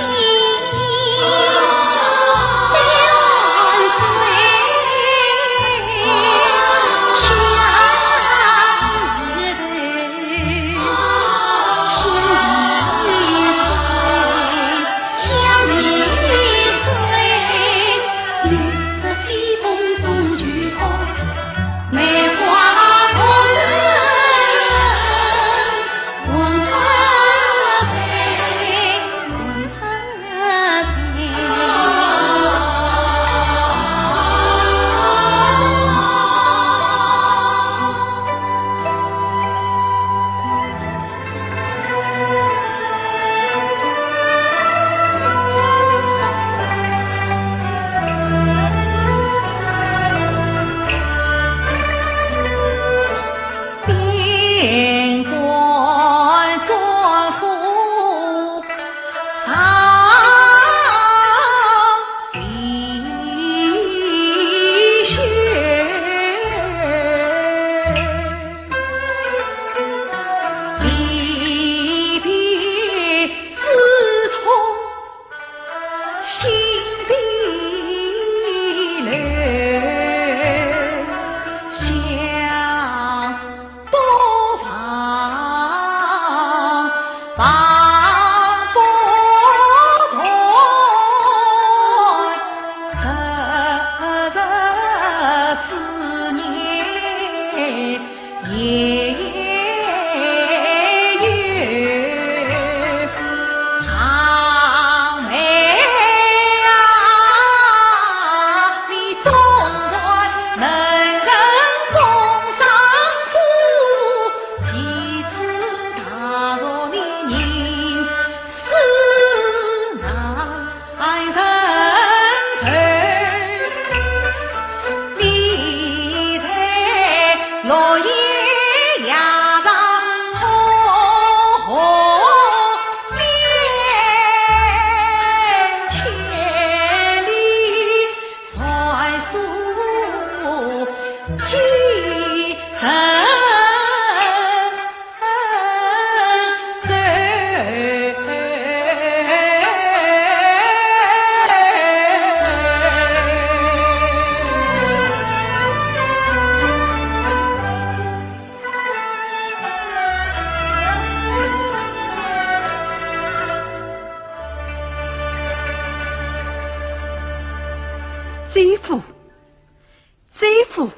贼妇，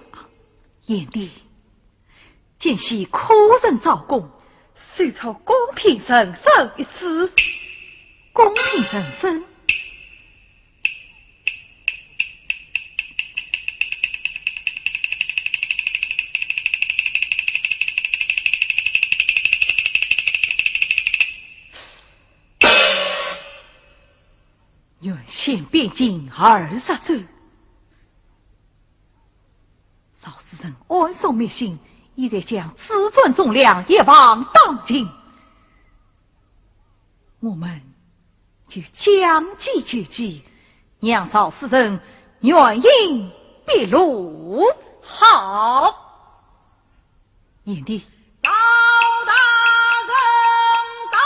眼帝见系苦人造供，遂朝公平人生一死。公平人生，原先边境20州。少时人安传送密信，已在将自尊重量一网当尽。我们就将计就计，让少夫人原因毕露。好，眼弟到大人到。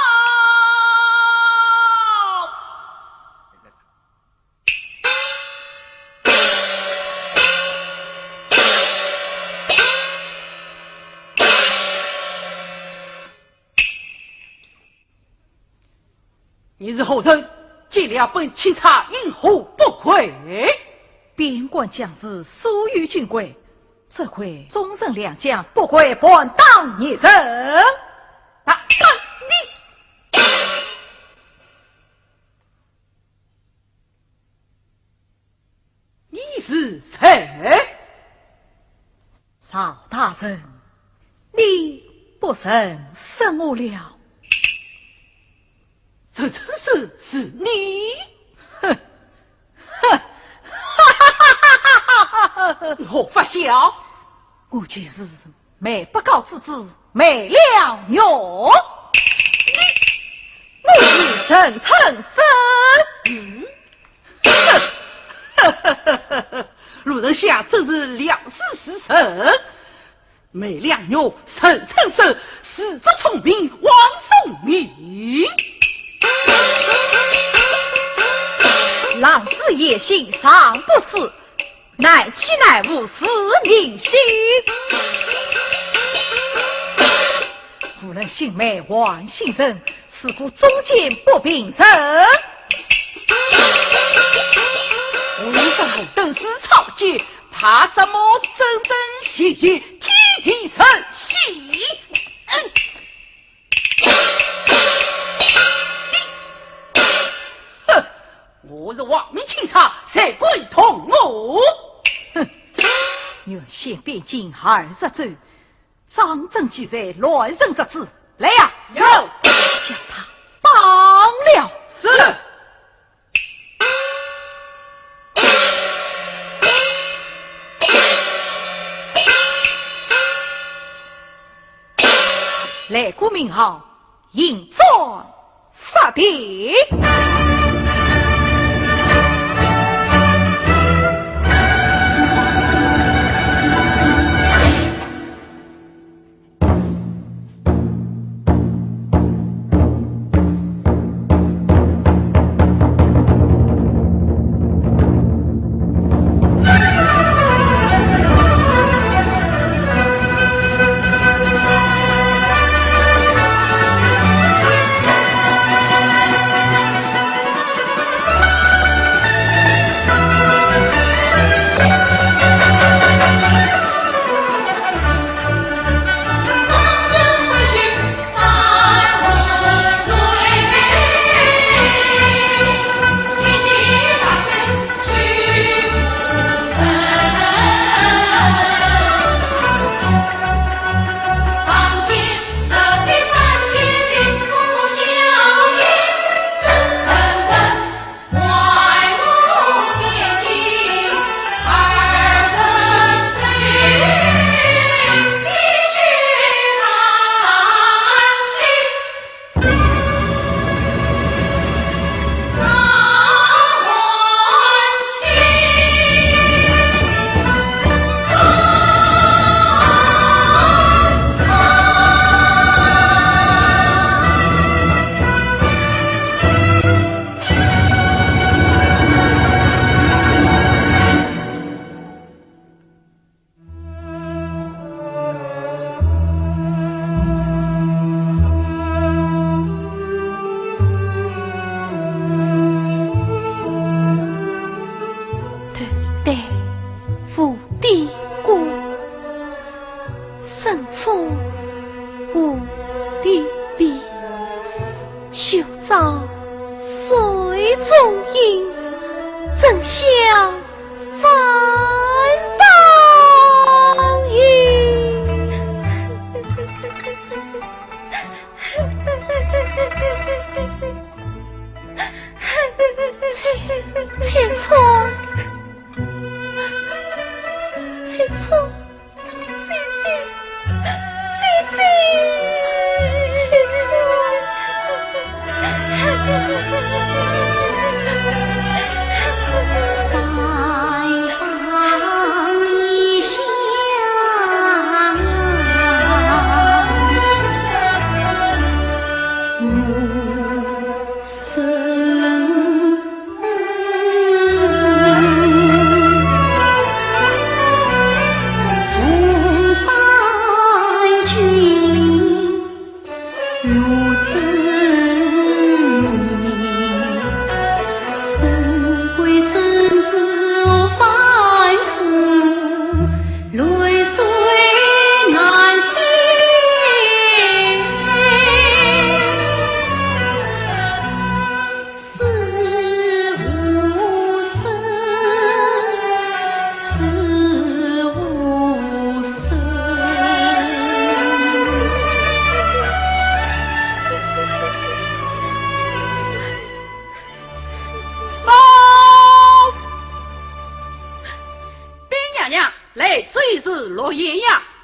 你是后人，见了本钦差，因何不愧？边关将士疏于军规，这回忠臣良将不会本当一人。你是谁？曹大人，你不慎生我了。这真是你？哼哼，我发笑。我就是没不告之子，没了哟。你真诚生。路人想真是两世时辰，美良女陈诚生，死之聪明王宋明。狼子野心尚不死，乃欺乃无死人心。夫人性美万姓人，是故中间不平衡。无上都是草芥，怕什么真真邪邪，天天生喜。哼，我是亡命钦差，谁会同我？哼，原先边境20州，张正记在乱人之子，来呀，有，将他绑了。是。来国名号，银钻杀敌。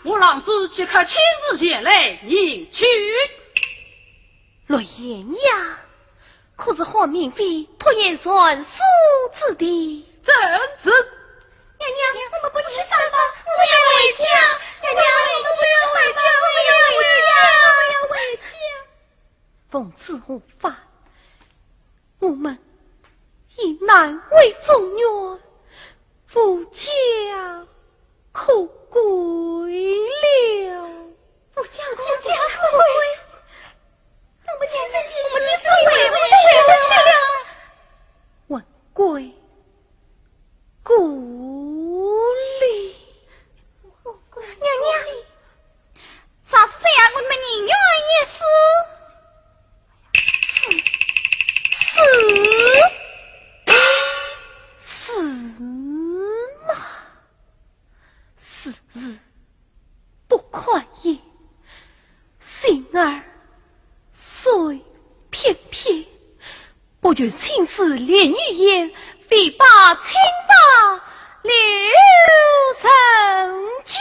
我郎子即刻亲自前来迎娶。洛言呀，可是黄明妃托言传书之地。正是。娘娘，我们不去上吧，我们要回家。娘娘，我们不要回家，我们要回家，我们要回家。奉旨无法，我们以难为重愿，夫家可归了。夫家可归，我们今天回了。问归故里。娘娘，啥是这样？我们宁愿也是。是吗？是日不快也，心儿虽偏偏，不觉亲自连语言，非把亲大留成街。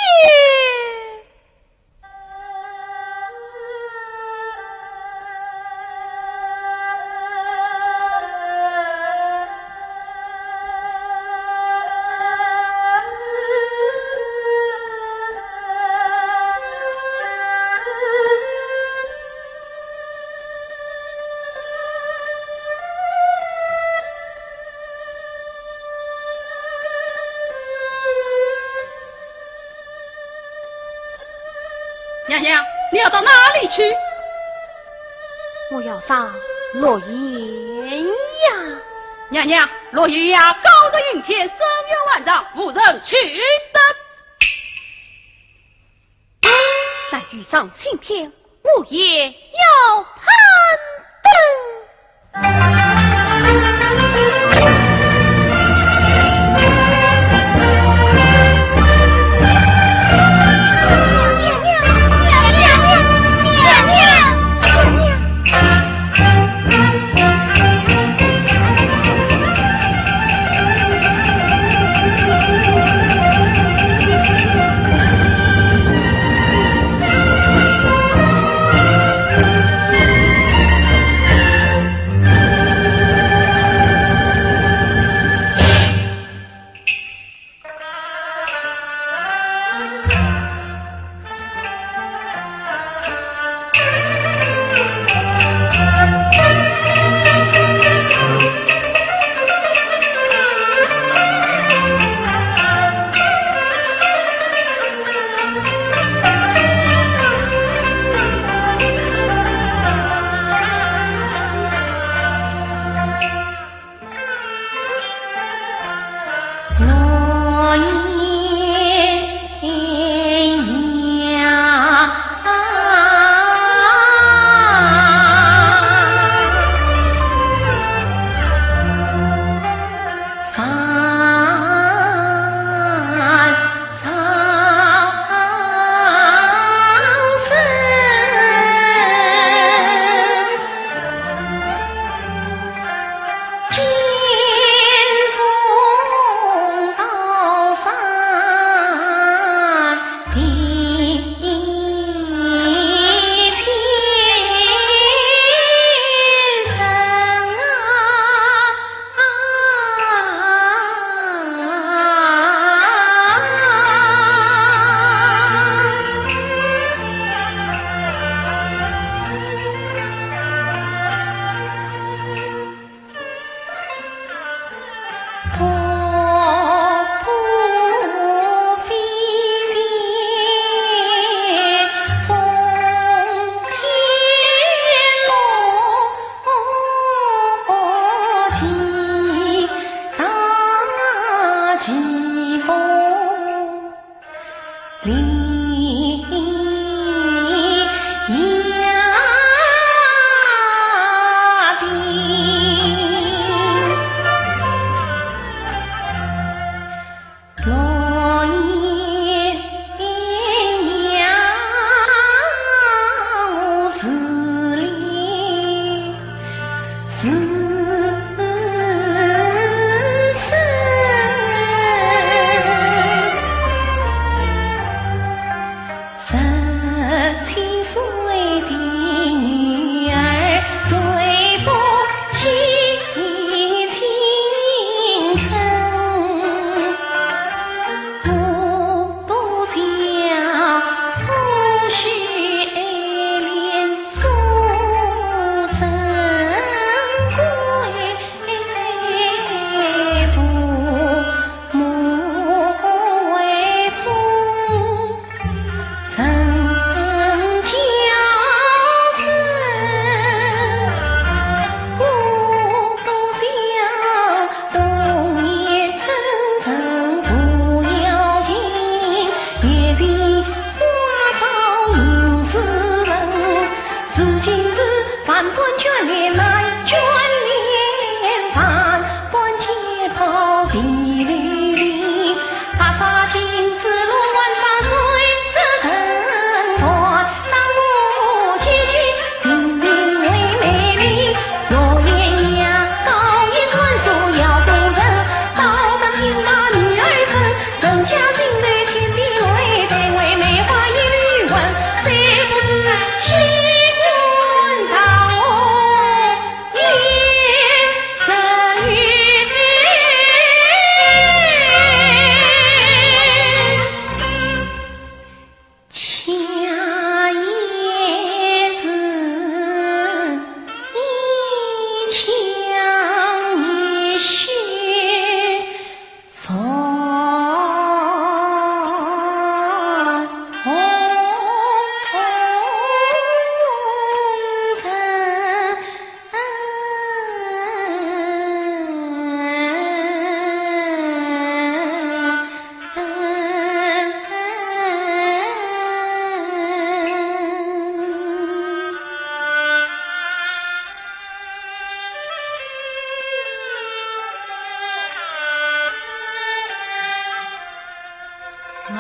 娘娘，你要到哪里去？我要到洛言呀。娘娘，洛爷呀，高德云天，声援万丈，无人取得。但遇上晴天，我也要攀登。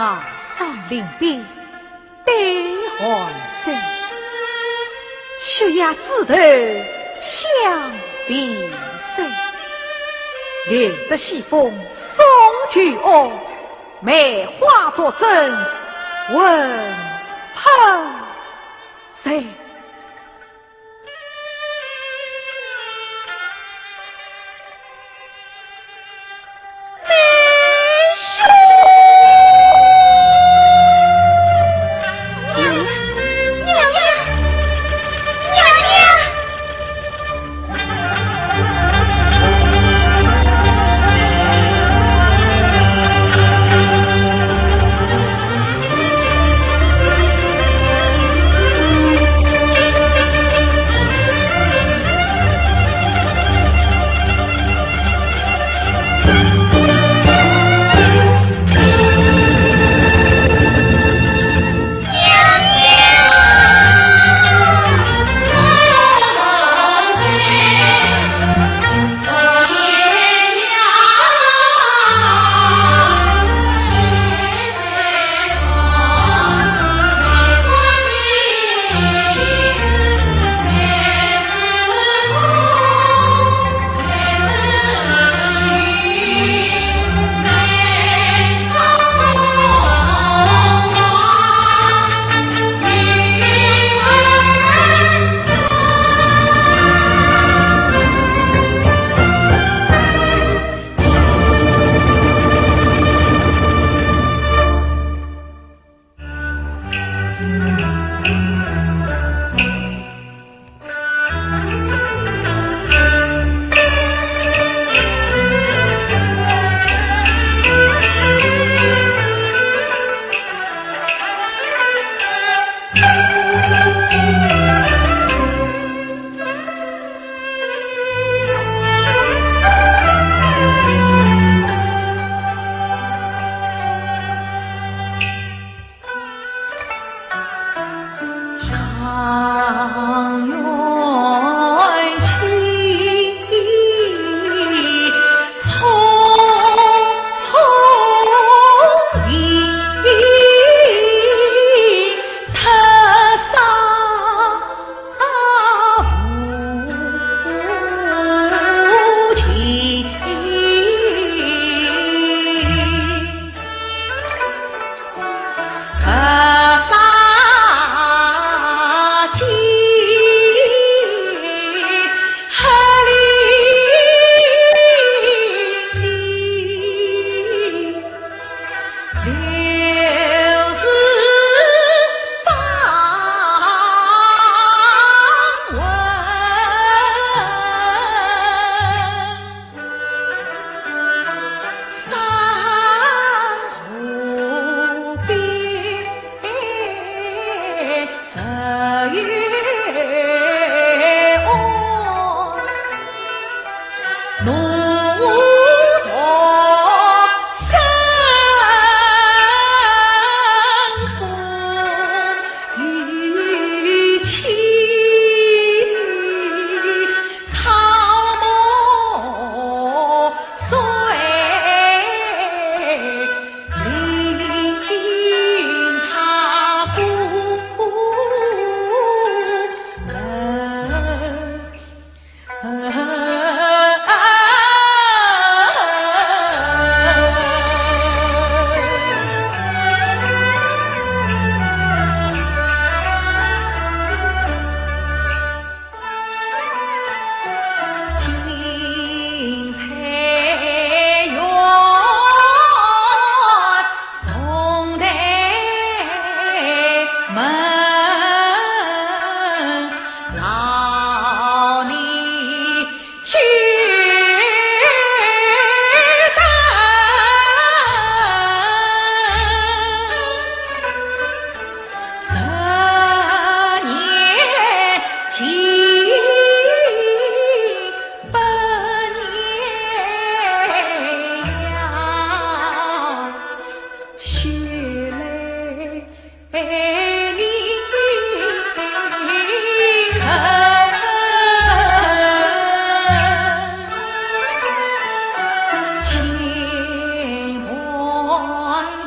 马上临边，对寒生，血压枝头相比谁？留得西风送去恶，梅花作证问盼谁？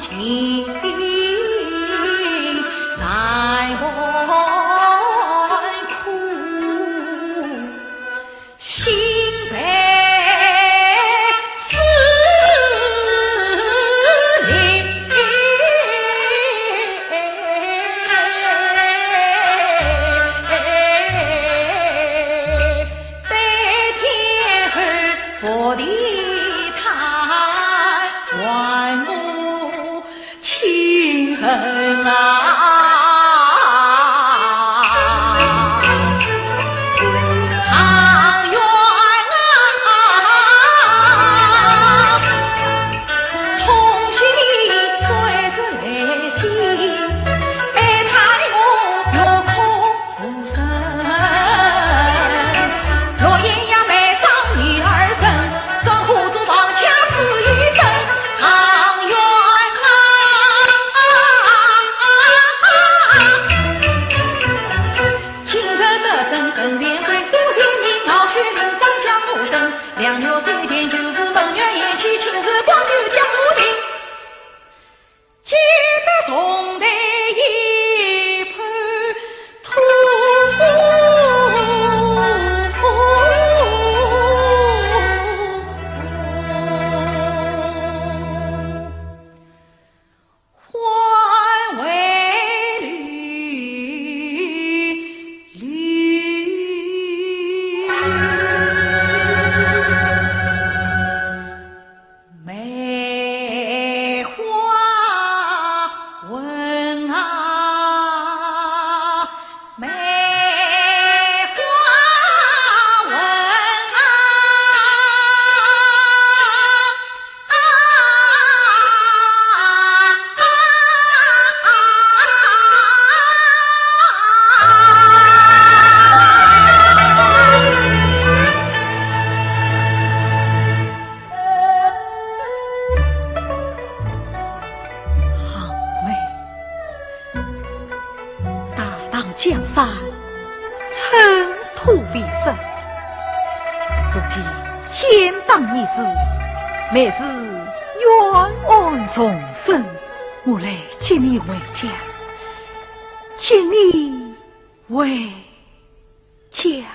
情。江山，尘土为生。如今天当一日，每日冤案重生，我来请你回家，请你回家。